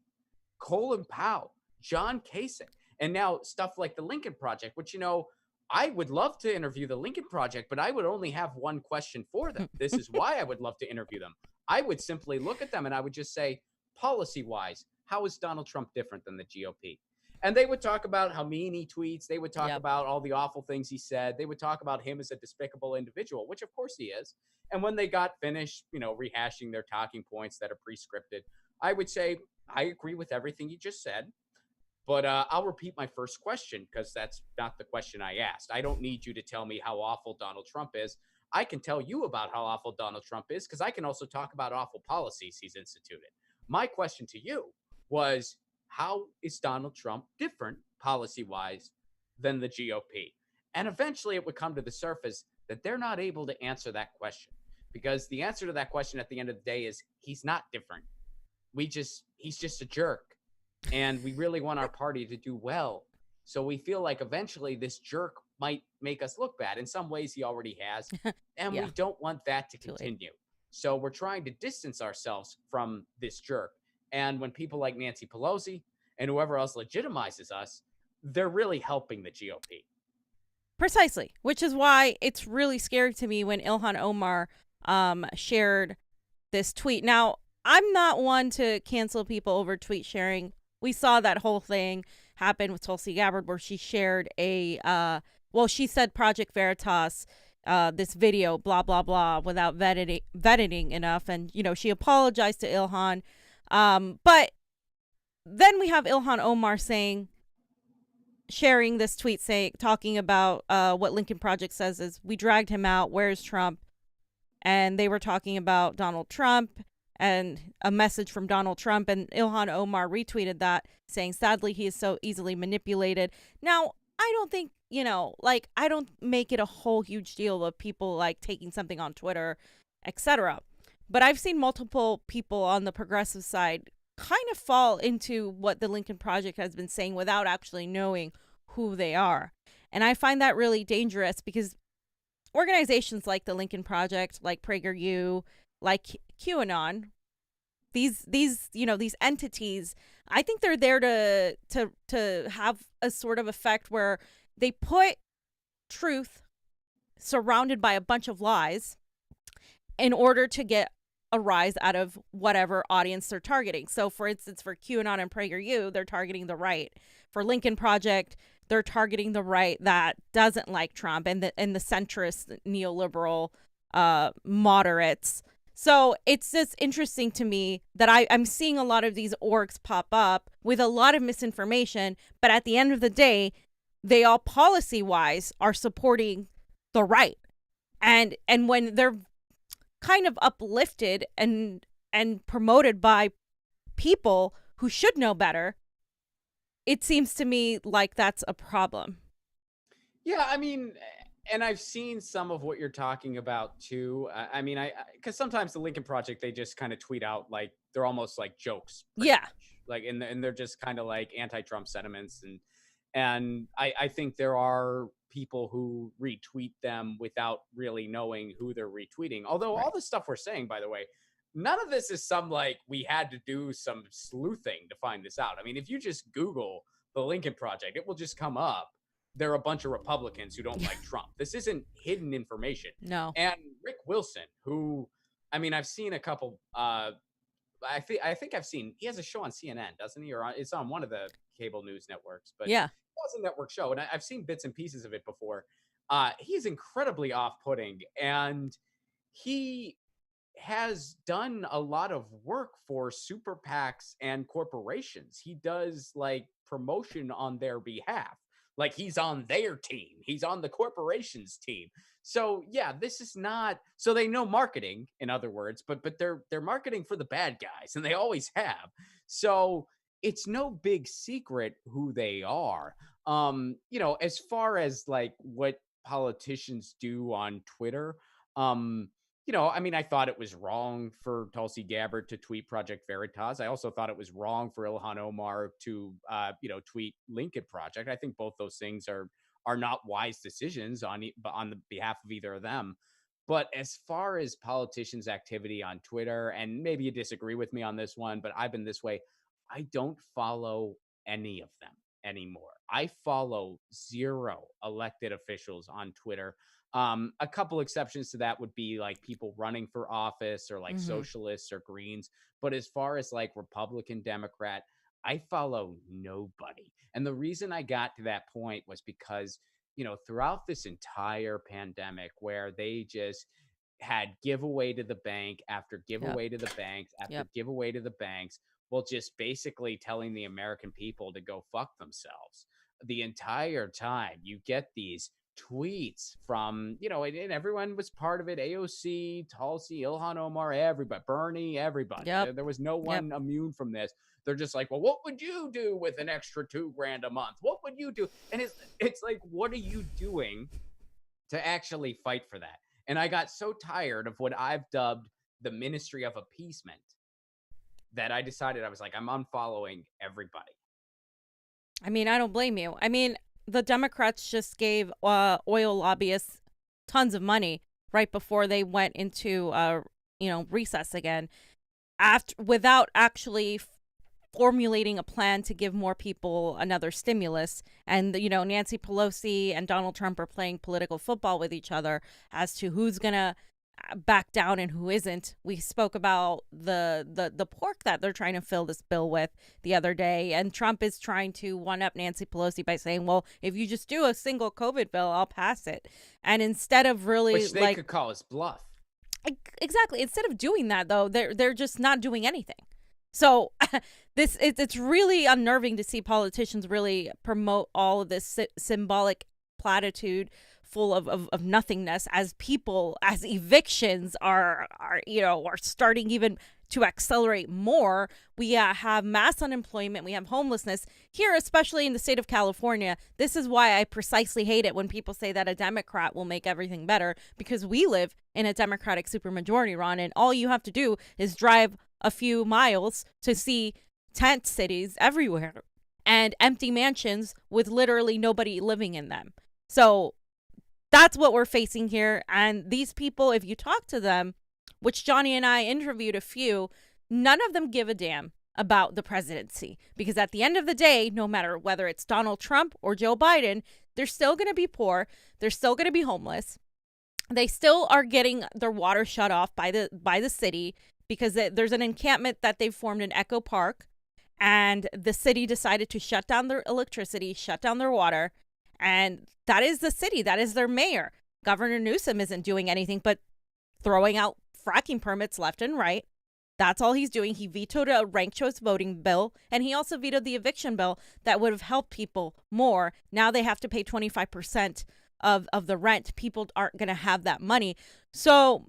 Colin Powell, John Kasich, and now stuff like the Lincoln Project, which, I would love to interview the Lincoln Project, but I would only have one question for them. This is why I would love to interview them. I would simply look at them and I would just say, policy wise, how is Donald Trump different than the GOP? And they would talk about how mean he tweets. They would talk Yep. about all the awful things he said. They would talk about him as a despicable individual, which of course he is. And when they got finished, rehashing their talking points that are pre-scripted, I would say, I agree with everything you just said. But I'll repeat my first question because that's not the question I asked. I don't need you to tell me how awful Donald Trump is. I can tell you about how awful Donald Trump is because I can also talk about awful policies he's instituted. My question to you was, how is Donald Trump different policy wise than the GOP? And eventually it would come to the surface that they're not able to answer that question because the answer to that question at the end of the day is he's not different. He's just a jerk and we really want our party to do well. So we feel like eventually this jerk might make us look bad. In some ways, he already has. And Yeah. we don't want that to Too late. continue. So we're trying to distance ourselves from this jerk. And when people like Nancy Pelosi and whoever else legitimizes us, they're really helping the GOP. Precisely, which is why it's really scary to me when Ilhan Omar shared this tweet. Now, I'm not one to cancel people over tweet sharing. We saw that whole thing happen with Tulsi Gabbard where she shared she said Project Veritas, this video, blah, blah, blah, without vetting enough. And, she apologized to Ilhan. But then we have Ilhan Omar sharing this tweet talking about what Lincoln Project says is, we dragged him out, where's Trump? And they were talking about Donald Trump and a message from Donald Trump, and Ilhan Omar retweeted that saying, sadly, he is so easily manipulated. Now, I don't think, I don't make it a whole huge deal of people like taking something on Twitter, etc. But I've seen multiple people on the progressive side kind of fall into what the Lincoln Project has been saying without actually knowing who they are. And I find that really dangerous because organizations like the Lincoln Project, like PragerU, like QAnon, these entities, I think they're there to have a sort of effect where they put truth surrounded by a bunch of lies in order to get a rise out of whatever audience they're targeting. So, for instance, for QAnon and PragerU, they're targeting the right. For Lincoln Project, they're targeting the right that doesn't like Trump and the centrist neoliberal moderates. So it's just interesting to me that I'm seeing a lot of these orgs pop up with a lot of misinformation, but at the end of the day, they all policy-wise are supporting the right. And when they're kind of uplifted and promoted by people who should know better, it seems to me like that's a problem. Yeah, I mean, and I've seen some of what you're talking about too. I mean, because sometimes the Lincoln Project, they just kind of tweet out like they're almost like jokes, Yeah, much. Like and they're just kind of like anti-Trump sentiments, and I think there are people who retweet them without really knowing who they're retweeting. Although right. all the stuff we're saying, by the way, none of this is some like we had to do some sleuthing to find this out. I mean, if you just Google the Lincoln Project, it will just come up. There are a bunch of Republicans who don't like Trump. This isn't hidden information. No. And Rick Wilson, who, I mean, I've seen a couple. I think I've seen, he has a show on CNN, doesn't he? Or it's on one of the cable news networks. But Yeah. it was a network show, and I've seen bits and pieces of it before. He's incredibly off-putting, and he has done a lot of work for super PACs and corporations. He does like promotion on their behalf. Like he's on their team. He's on the corporation's team. So yeah, this is not, so they know marketing, in other words, but they're marketing for the bad guys, and they always have. So it's no big secret who they are. You know, as far as like what politicians do on Twitter, you know, I mean, I thought it was wrong for Tulsi Gabbard to tweet Project Veritas. I also thought it was wrong for Ilhan Omar to, you know, tweet Lincoln Project. I think both those things are not wise decisions on the behalf of either of them. But as far as politicians' activity on Twitter, and maybe you disagree with me on this one, but I've been this way. I don't follow any of them anymore. I follow 0 elected officials on Twitter. A couple exceptions to that would be like people running for office or like socialists or Greens. But as far as like Republican, Democrat, I follow nobody. And the reason I got to that point was because, you know, throughout this entire pandemic where they just had giveaway to the bank after giveaway to the banks after giveaway to the banks, well, just basically telling the American people to go fuck themselves. The entire time you get these tweets from, you know, and everyone was part of it. AOC, Tulsi, Ilhan Omar, everybody, Bernie, everybody. There was no one immune from this. They're just like, well, what would you do with an extra $2,000 a month? What would you do? And it's like, what are you doing to actually fight for that? And I got so tired of what I've dubbed the ministry of appeasement that I decided, I was like, I'm unfollowing everybody. I mean, I don't blame you. I mean, the Democrats just gave oil lobbyists tons of money right before they went into you know, recess again, without actually formulating a plan to give more people another stimulus. And, you know, Nancy Pelosi and Donald Trump are playing political football with each other as to who's gonna back down and who isn't. We spoke about the pork that they're trying to fill this bill with the other day, and Trump is trying to one up Nancy Pelosi by saying, well, if you just do a single COVID bill, I'll pass it. And instead of really, which they could call his bluff. Exactly. Instead of doing that, though, they're just not doing anything. So it's really unnerving to see politicians really promote all of this symbolic platitude full of nothingness, as people, as evictions are you know, are starting even to accelerate more. We have mass unemployment. We have homelessness here, especially in the state of California. This is why I precisely hate it when people say that a Democrat will make everything better, because we live in a Democratic supermajority, Ron, and all you have to do is drive a few miles to see tent cities everywhere and empty mansions with literally nobody living in them. So that's what we're facing here. And these people, if you talk to them, which Jonny and I interviewed a few, none of them give a damn about the presidency, because at the end of the day, no matter whether it's Donald Trump or Joe Biden, they're still going to be poor. They're still going to be homeless. They still are getting their water shut off by the city, because there's an encampment that they've formed in Echo Park, and the city decided to shut down their electricity, shut down their water, and that is the city. That is their mayor. Governor Newsom isn't doing anything but throwing out fracking permits left and right. That's all he's doing. He vetoed a ranked choice voting bill, and he also vetoed the eviction bill that would have helped people more. Now they have to pay 25% of the rent. People aren't going to have that money. So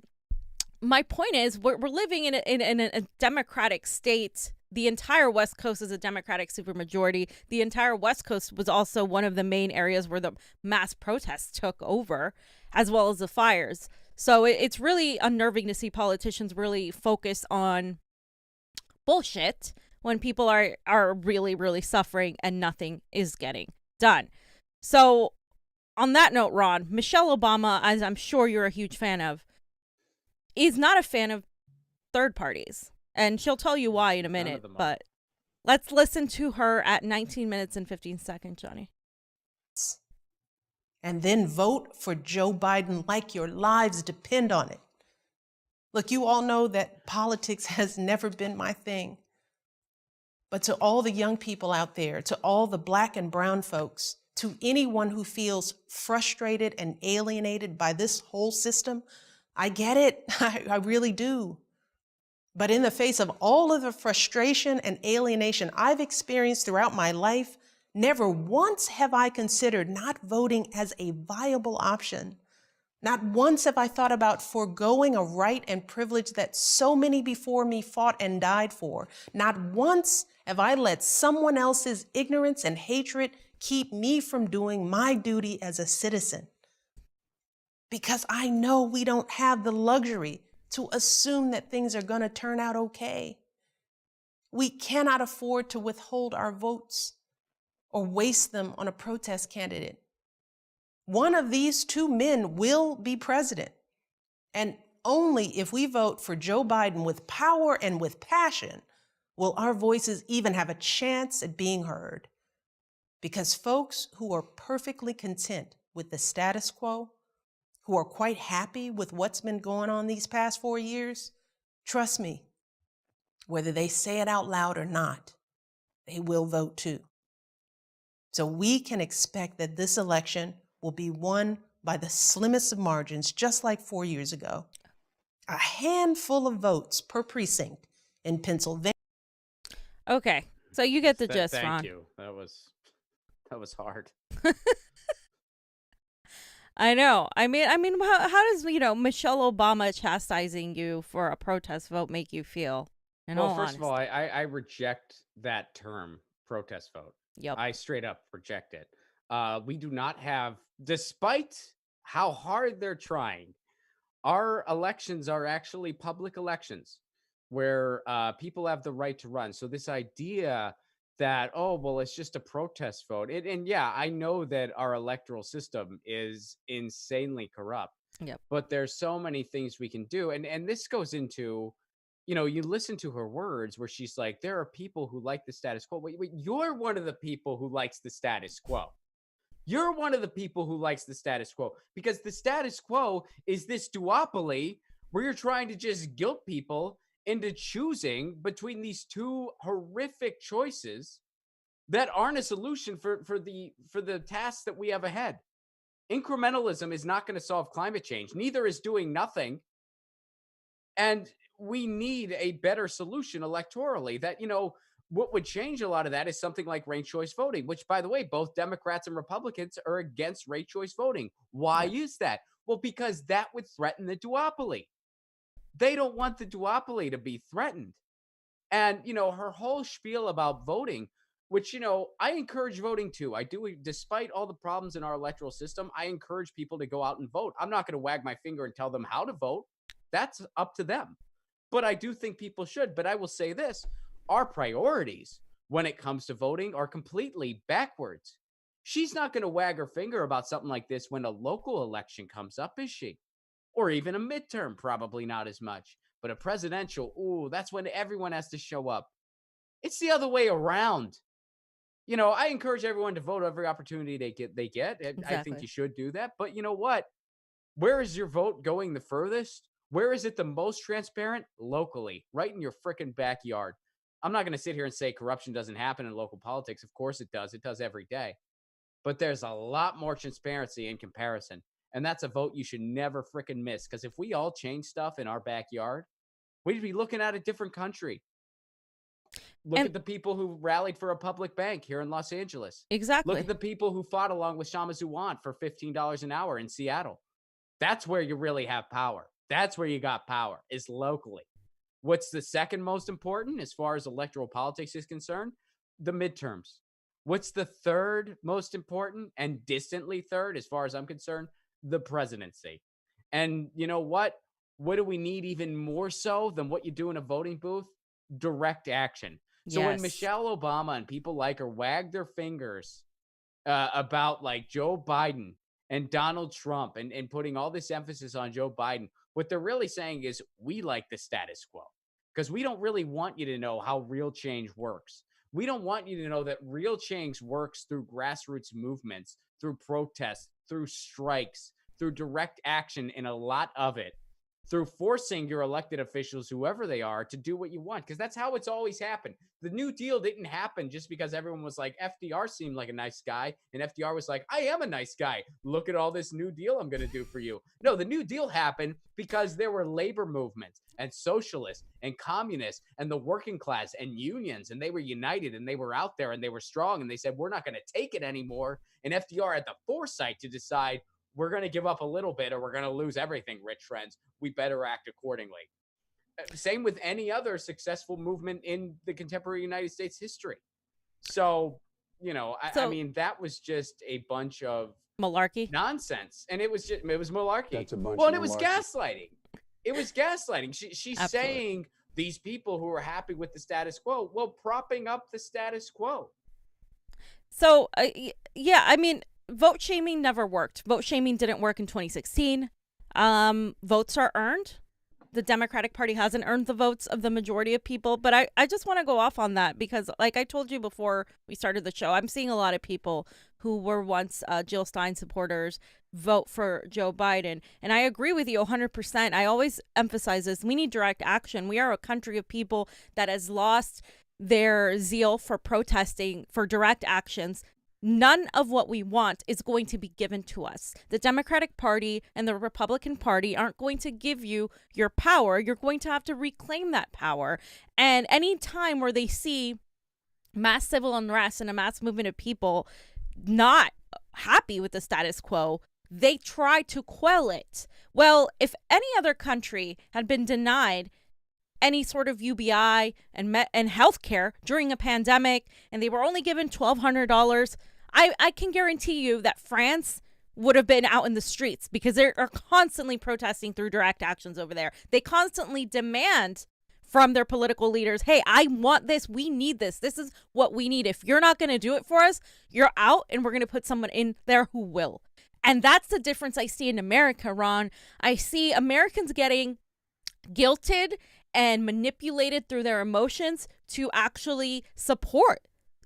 my point is, we're living in a democratic state. The entire West Coast is a Democratic supermajority. The entire West Coast was also one of the main areas where the mass protests took over, as well as the fires. So it's really unnerving to see politicians really focus on bullshit when people are really, really suffering and nothing is getting done. So on that note, Ron, Michelle Obama, as I'm sure you're a huge fan of, is not a fan of third parties. And she'll tell you why in a None minute. of them are. But let's listen to her at 19 minutes and 15 seconds, Jonny. And then vote for Joe Biden like your lives depend on it. Look, you all know that politics has never been my thing. But to all the young people out there, to all the Black and brown folks, to anyone who feels frustrated and alienated by this whole system, I get it. I really do. But in the face of all of the frustration and alienation I've experienced throughout my life, never once have I considered not voting as a viable option. Not once have I thought about foregoing a right and privilege that so many before me fought and died for. Not once have I let someone else's ignorance and hatred keep me from doing my duty as a citizen. Because I know we don't have the luxury to assume that things are going to turn out okay. We cannot afford to withhold our votes or waste them on a protest candidate. One of these two men will be president. And only if we vote for Joe Biden with power and with passion will our voices even have a chance at being heard. Because folks who are perfectly content with the status quo, who are quite happy with what's been going on these past 4 years, trust me, whether they say it out loud or not, they will vote too. So we can expect that this election will be won by the slimmest of margins, just like 4 years ago. A handful of votes per precinct in Pennsylvania. Okay, so you get the gist, Ron. Thank you. That was hard. I know. I mean, how does Michelle Obama chastising you for a protest vote make you feel? Well, first of all, I reject that term, protest vote. Yep. I straight up reject it. We do not have, despite how hard they're trying, our elections are actually public elections where people have the right to run. So this idea that, oh, well, it's just a protest vote. And yeah, I know that our electoral system is insanely corrupt. Yep. But there's so many things we can do. And this goes into, you listen to her words where she's like, there are people who like the status quo. Wait, you're one of the people who likes the status quo. You're one of the people who likes the status quo, because the status quo is this duopoly where you're trying to just guilt people into choosing between these two horrific choices that aren't a solution for the tasks that we have ahead. Incrementalism is not going to solve climate change. Neither is doing nothing. And we need a better solution electorally that, what would change a lot of that is something like ranked choice voting, which, by the way, both Democrats and Republicans are against ranked choice voting. Why is that? Well, because that would threaten the duopoly. They don't want the duopoly to be threatened. And, her whole spiel about voting, which, I encourage voting too. I do, despite all the problems in our electoral system, I encourage people to go out and vote. I'm not going to wag my finger and tell them how to vote. That's up to them. But I do think people should. But I will say this, our priorities when it comes to voting are completely backwards. She's not going to wag her finger about something like this when a local election comes up, is she? Or even a midterm, probably not as much. But a presidential, ooh, that's when everyone has to show up. It's the other way around. I encourage everyone to vote every opportunity they get. Exactly. I think you should do that. But you know what? Where is your vote going the furthest? Where is it the most transparent? Locally, right in your freaking backyard. I'm not going to sit here and say corruption doesn't happen in local politics. Of course it does. It does every day. But there's a lot more transparency in comparison. And that's a vote you should never freaking miss. Because if we all change stuff in our backyard, we'd be looking at a different country. Look at the people who rallied for a public bank here in Los Angeles. Exactly. Look at the people who fought along with Shama Zuwan for $15 an hour in Seattle. That's where you really have power. That's where you got power, is locally. What's the second most important as far as electoral politics is concerned? The midterms. What's the third most important, and distantly third as far as I'm concerned? The presidency. And you know what? What do we need even more so than what you do in a voting booth? Direct action. So when Michelle Obama and people like her wag their fingers about like Joe Biden and Donald Trump and putting all this emphasis on Joe Biden, what they're really saying is we like the status quo. because we don't really want you to know how real change works. We don't want you to know that real change works through grassroots movements, through protests, through strikes, through direct action, and a lot of it through forcing your elected officials, whoever they are, to do what you want. Because that's how it's always happened. The New Deal didn't happen just because everyone was like, FDR seemed like a nice guy. And FDR was like, I am a nice guy. Look at all this New Deal I'm going to do for you. No, the New Deal happened because there were labor movements and socialists and communists and the working class and unions. And they were united and they were out there and they were strong. And they said, we're not going to take it anymore. And FDR had the foresight to decide, we're going to give up a little bit or we're going to lose everything, rich friends. We better act accordingly. Same with any other successful movement in the contemporary United States history. So, I mean, that was just a bunch of malarkey nonsense. And it was malarkey. That's a bunch well, of and it was gaslighting. It was gaslighting. She's Absolutely. saying these people who are happy with the status quo, well, propping up the status quo. So, yeah, I mean, vote shaming never worked. Vote shaming didn't work in 2016. Votes are earned. The Democratic Party hasn't earned the votes of the majority of people. But I just want to go off on that because, like I told you before we started the show, I'm seeing a lot of people who were once Jill Stein supporters vote for Joe Biden. And I agree with you 100%. I always emphasize this. We need direct action. We are a country of people that has lost their zeal for protesting, for direct actions. None of what we want is going to be given to us. The Democratic Party and the Republican Party aren't going to give you your power. You're going to have to reclaim that power. And any time where they see mass civil unrest and a mass movement of people not happy with the status quo, they try to quell it. Well, if any other country had been denied any sort of UBI and healthcare during a pandemic, and they were only given $1,200, I can guarantee you that France would have been out in the streets because they are constantly protesting through direct actions over there. They constantly demand from their political leaders, hey, I want this. We need this. This is what we need. If you're not going to do it for us, you're out, and we're going to put someone in there who will. And that's the difference I see in America, Ron. I see Americans getting guilted and manipulated through their emotions to actually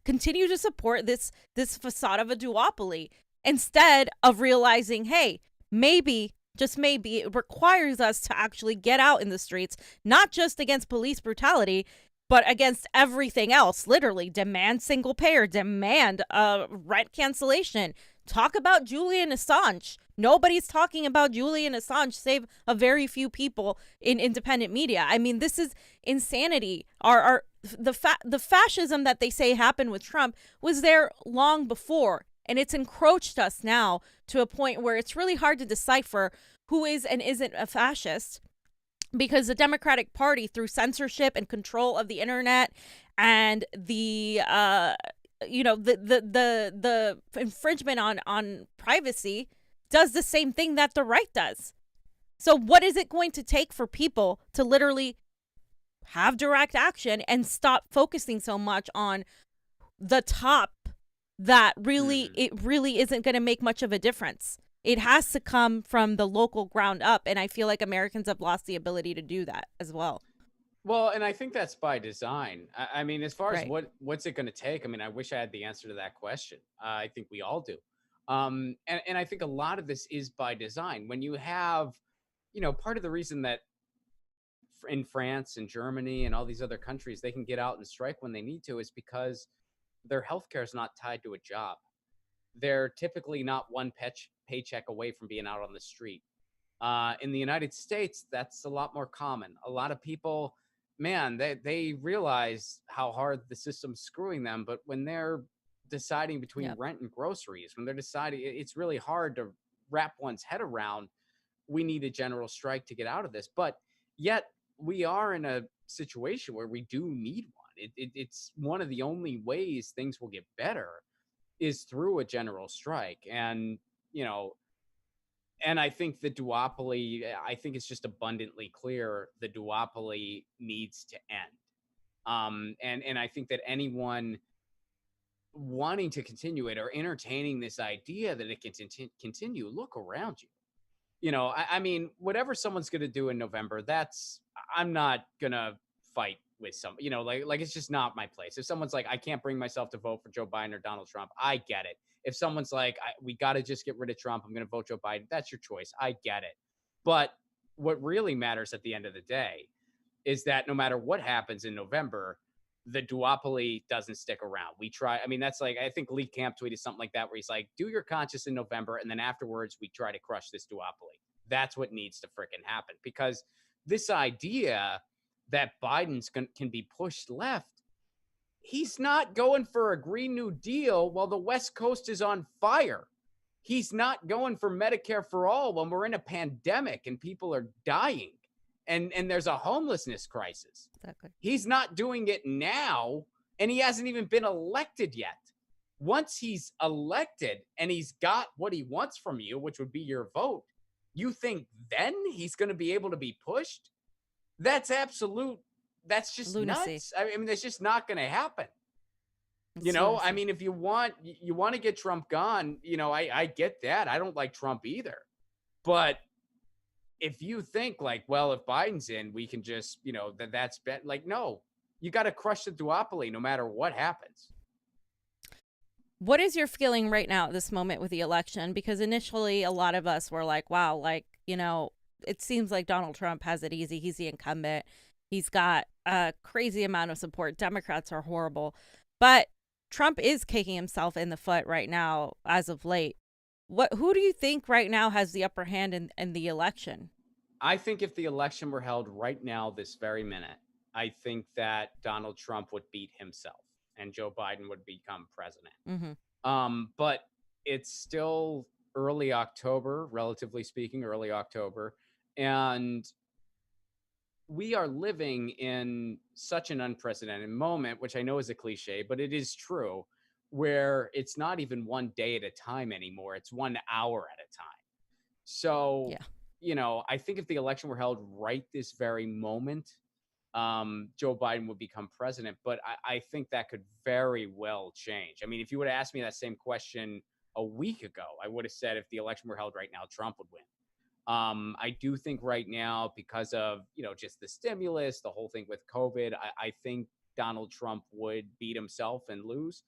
continue to support this facade of a duopoly, instead of realizing, hey, maybe, just maybe, it requires us to actually get out in the streets, not just against police brutality, but against everything else. Literally, demand single payer, demand rent cancellation. Talk about Julian Assange. Nobody's talking about Julian Assange, save a very few people in independent media. I mean, this is insanity. The fascism that they say happened with Trump was there long before, and it's encroached us now to a point where it's really hard to decipher who is and isn't a fascist, because the Democratic Party, through censorship and control of the internet and the infringement on privacy, does the same thing that the right does. So what is it going to take for people to literally have direct action and stop focusing so much on the top that really, it really isn't going to make much of a difference? It has to come from the local ground up. And I feel like Americans have lost the ability to do that as well. Well, and I think that's by design. I mean, as far as Right. what's it going to take? I mean, I wish I had the answer to that question. I think we all do. And I think a lot of this is by design. When you have, part of the reason that in France and Germany and all these other countries, they can get out and strike when they need to is because their healthcare is not tied to a job. They're typically not one paycheck away from being out on the street. In the United States, that's a lot more common. A lot of people, man, they realize how hard the system's screwing them, but when they're deciding between Yep. rent and groceries, when they're deciding, it's really hard to wrap one's head around, we need a general strike to get out of this. But yet we are in a situation where we do need one. It's one of the only ways things will get better is through a general strike. And, and I think the duopoly, I think it's just abundantly clear the duopoly needs to end. And I think that anyone wanting to continue it or entertaining this idea that it can continue, look around you. I mean, whatever someone's going to do in November, I'm not going to fight with some, like it's just not my place. If someone's like, I can't bring myself to vote for Joe Biden or Donald Trump, I get it. If someone's like, we got to just get rid of Trump, I'm going to vote Joe Biden, that's your choice. I get it. But what really matters at the end of the day is that no matter what happens in November, the duopoly doesn't stick around. We try. I mean, that's like, I think Lee Camp tweeted something like that, where he's like, do your conscious in November, and then afterwards we try to crush this duopoly. That's what needs to freaking happen, because this idea that Biden's can be pushed left, he's not going for a Green New Deal while the West Coast is on fire. He's not going for Medicare for all when we're in a pandemic and people are dying and there's a homelessness crisis. Exactly. He's not doing it now, and he hasn't even been elected yet. Once he's elected and he's got what he wants from you, which would be your vote, you think then he's going to be able to be pushed? That's absolute. That's just lunacy. Nuts. I mean, that's just not going to happen. It's lunacy. I lunacy. mean, if you want to get Trump gone, I get that. I don't like Trump either. But if you think like, well, if Biden's in, we can just, that's bad. Like, no, you got to crush the duopoly no matter what happens. What is your feeling right now at this moment with the election? Because initially a lot of us were like, wow, like, it seems like Donald Trump has it easy. He's the incumbent. He's got a crazy amount of support. Democrats are horrible. But Trump is kicking himself in the foot right now as of late. Who do you think right now has the upper hand in the election? I think if the election were held right now, this very minute, I think that Donald Trump would beat himself and Joe Biden would become president. Mm-hmm. But it's still early October, relatively speaking, early October. And we are living in such an unprecedented moment, which I know is a cliche, but it is true, where it's not even one day at a time anymore. It's 1 hour at a time. So, yeah. I think if the election were held right this very moment, Joe Biden would become president. But I think that could very well change. I mean, if you would have asked me that same question a week ago, I would have said if the election were held right now, Trump would win. I do think right now, because of, just the stimulus, the whole thing with COVID, I think Donald Trump would beat himself and lose.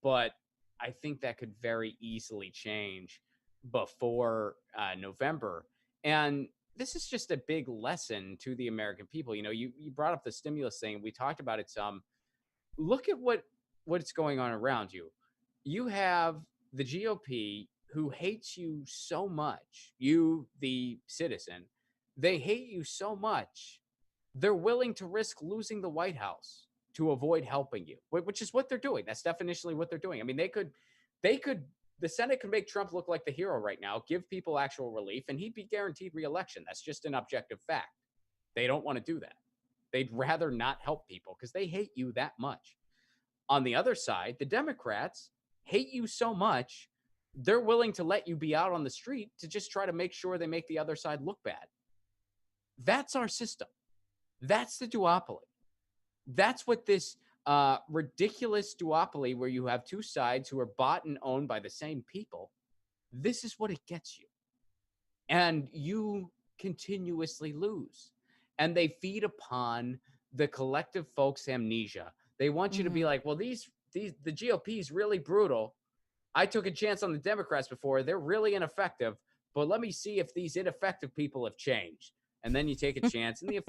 But I think that could very easily change before November. And this is just a big lesson to the American people. You brought up the stimulus thing. We talked about it some. Look at what's going on around you. You have the GOP who hates you so much, you, the citizen. They hate you so much, they're willing to risk losing the White House to avoid helping you, which is what they're doing. That's definitionally what they're doing. I mean, the Senate could make Trump look like the hero right now, give people actual relief, and he'd be guaranteed re-election. That's just an objective fact. They don't want to do that. They'd rather not help people because they hate you that much. On the other side, the Democrats hate you so much, they're willing to let you be out on the street to just try to make sure they make the other side look bad. That's our system. That's the duopoly. That's what this ridiculous duopoly, where you have two sides who are bought and owned by the same people, this is what it gets you. And you continuously lose. And they feed upon the collective folks' amnesia. They want you to be like, well, the GOP is really brutal. I took a chance on the Democrats before. They're really ineffective. But let me see if these ineffective people have changed. And then you take a chance, and the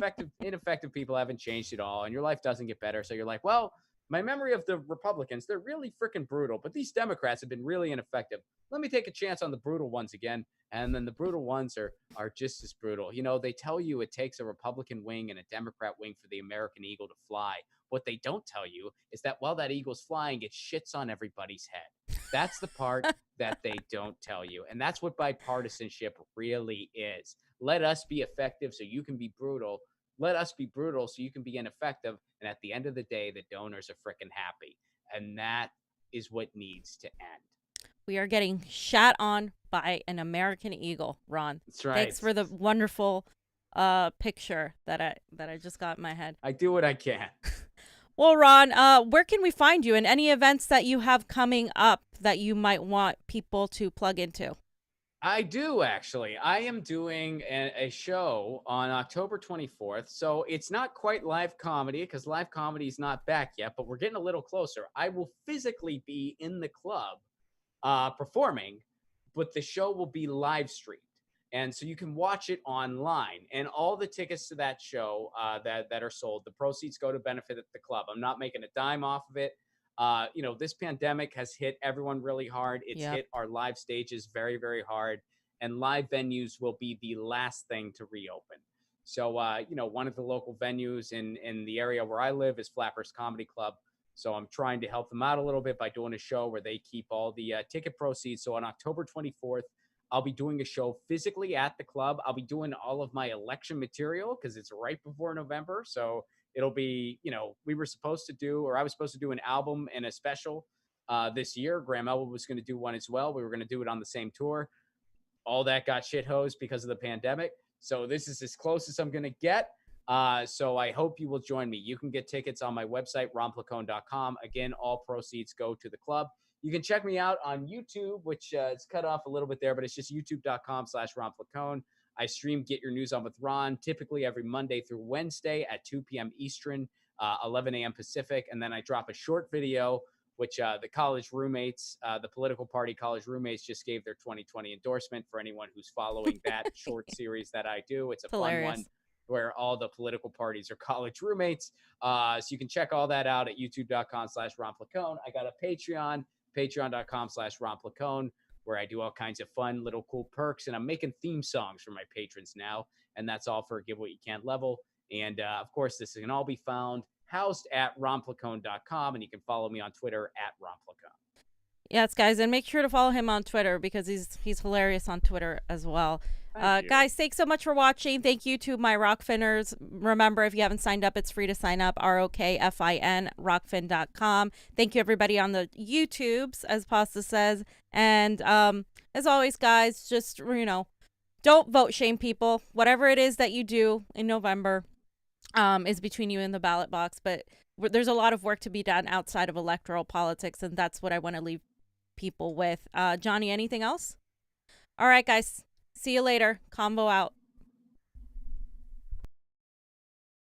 ineffective people haven't changed at all, and your life doesn't get better. So you're like, well, my memory of the Republicans, they're really freaking brutal, but these Democrats have been really ineffective. Let me take a chance on the brutal ones again. And then the brutal ones are just as brutal. They tell you it takes a Republican wing and a Democrat wing for the American eagle to fly. What they don't tell you is that while that eagle's flying, it shits on everybody's head. That's the part that they don't tell you. And that's what bipartisanship really is. Let us be effective so you can be brutal. Let us be brutal so you can be ineffective. And at the end of the day, the donors are freaking happy. And that is what needs to end. We are getting shat on by an American eagle, Ron. That's right. Thanks for the wonderful picture that I just got in my head. I do what I can. Well, Ron, where can we find you, and any events that you have coming up that you might want people to plug into? I do actually. I am doing a show on October 24th. So it's not quite live comedy because live comedy is not back yet, but we're getting a little closer. I will physically be in the club performing, but the show will be live streamed. And so you can watch it online, and all the tickets to that show that are sold, the proceeds go to benefit the club. I'm not making a dime off of it. This pandemic has hit everyone really hard. It's Yep. hit our live stages very, very hard, and live venues will be the last thing to reopen. So, one of the local venues in the area where I live is Flappers Comedy Club. So I'm trying to help them out a little bit by doing a show where they keep all the ticket proceeds. So on October 24th, I'll be doing a show physically at the club. I'll be doing all of my election material because it's right before November. So it'll be, we were supposed to do, or I was supposed to do an album and a special this year. Graham Elwood was going to do one as well. We were going to do it on the same tour. All that got shit hosed because of the pandemic. So this is as close as I'm going to get. So I hope you will join me. You can get tickets on my website, romplacone.com. Again, all proceeds go to the club. You can check me out on YouTube, which it's cut off a little bit there, but it's just youtube.com/romplacone. I stream Get Your News On with Ron, typically every Monday through Wednesday at 2 p.m. Eastern, 11 a.m. Pacific. And then I drop a short video, which the college roommates, the political party college roommates just gave their 2020 endorsement for anyone who's following that short series that I do. It's a fun one where all the political parties are college roommates. So you can check all that out at youtube.com/romplacone. I got a Patreon, patreon.com/romplacone, where I do all kinds of fun little cool perks. And I'm making theme songs for my patrons now. And that's all for a Give What You Can level. And of course, this can all be found housed at romplacone.com. And you can follow me on Twitter at romplacone. Yes, guys, and make sure to follow him on Twitter because he's hilarious on Twitter as well. Guys, thanks so much for watching. Thank you to my Rokfiners. Remember, if you haven't signed up, it's free to sign up. ROKFIN, Rokfin.com. Thank you, everybody on the YouTubes, as Pasta says. And as always, guys, just, don't vote shame people. Whatever it is that you do in November is between you and the ballot box. But there's a lot of work to be done outside of electoral politics, and that's what I want to leave people with. Jonny, anything else? All right, guys. See you later. Convo out.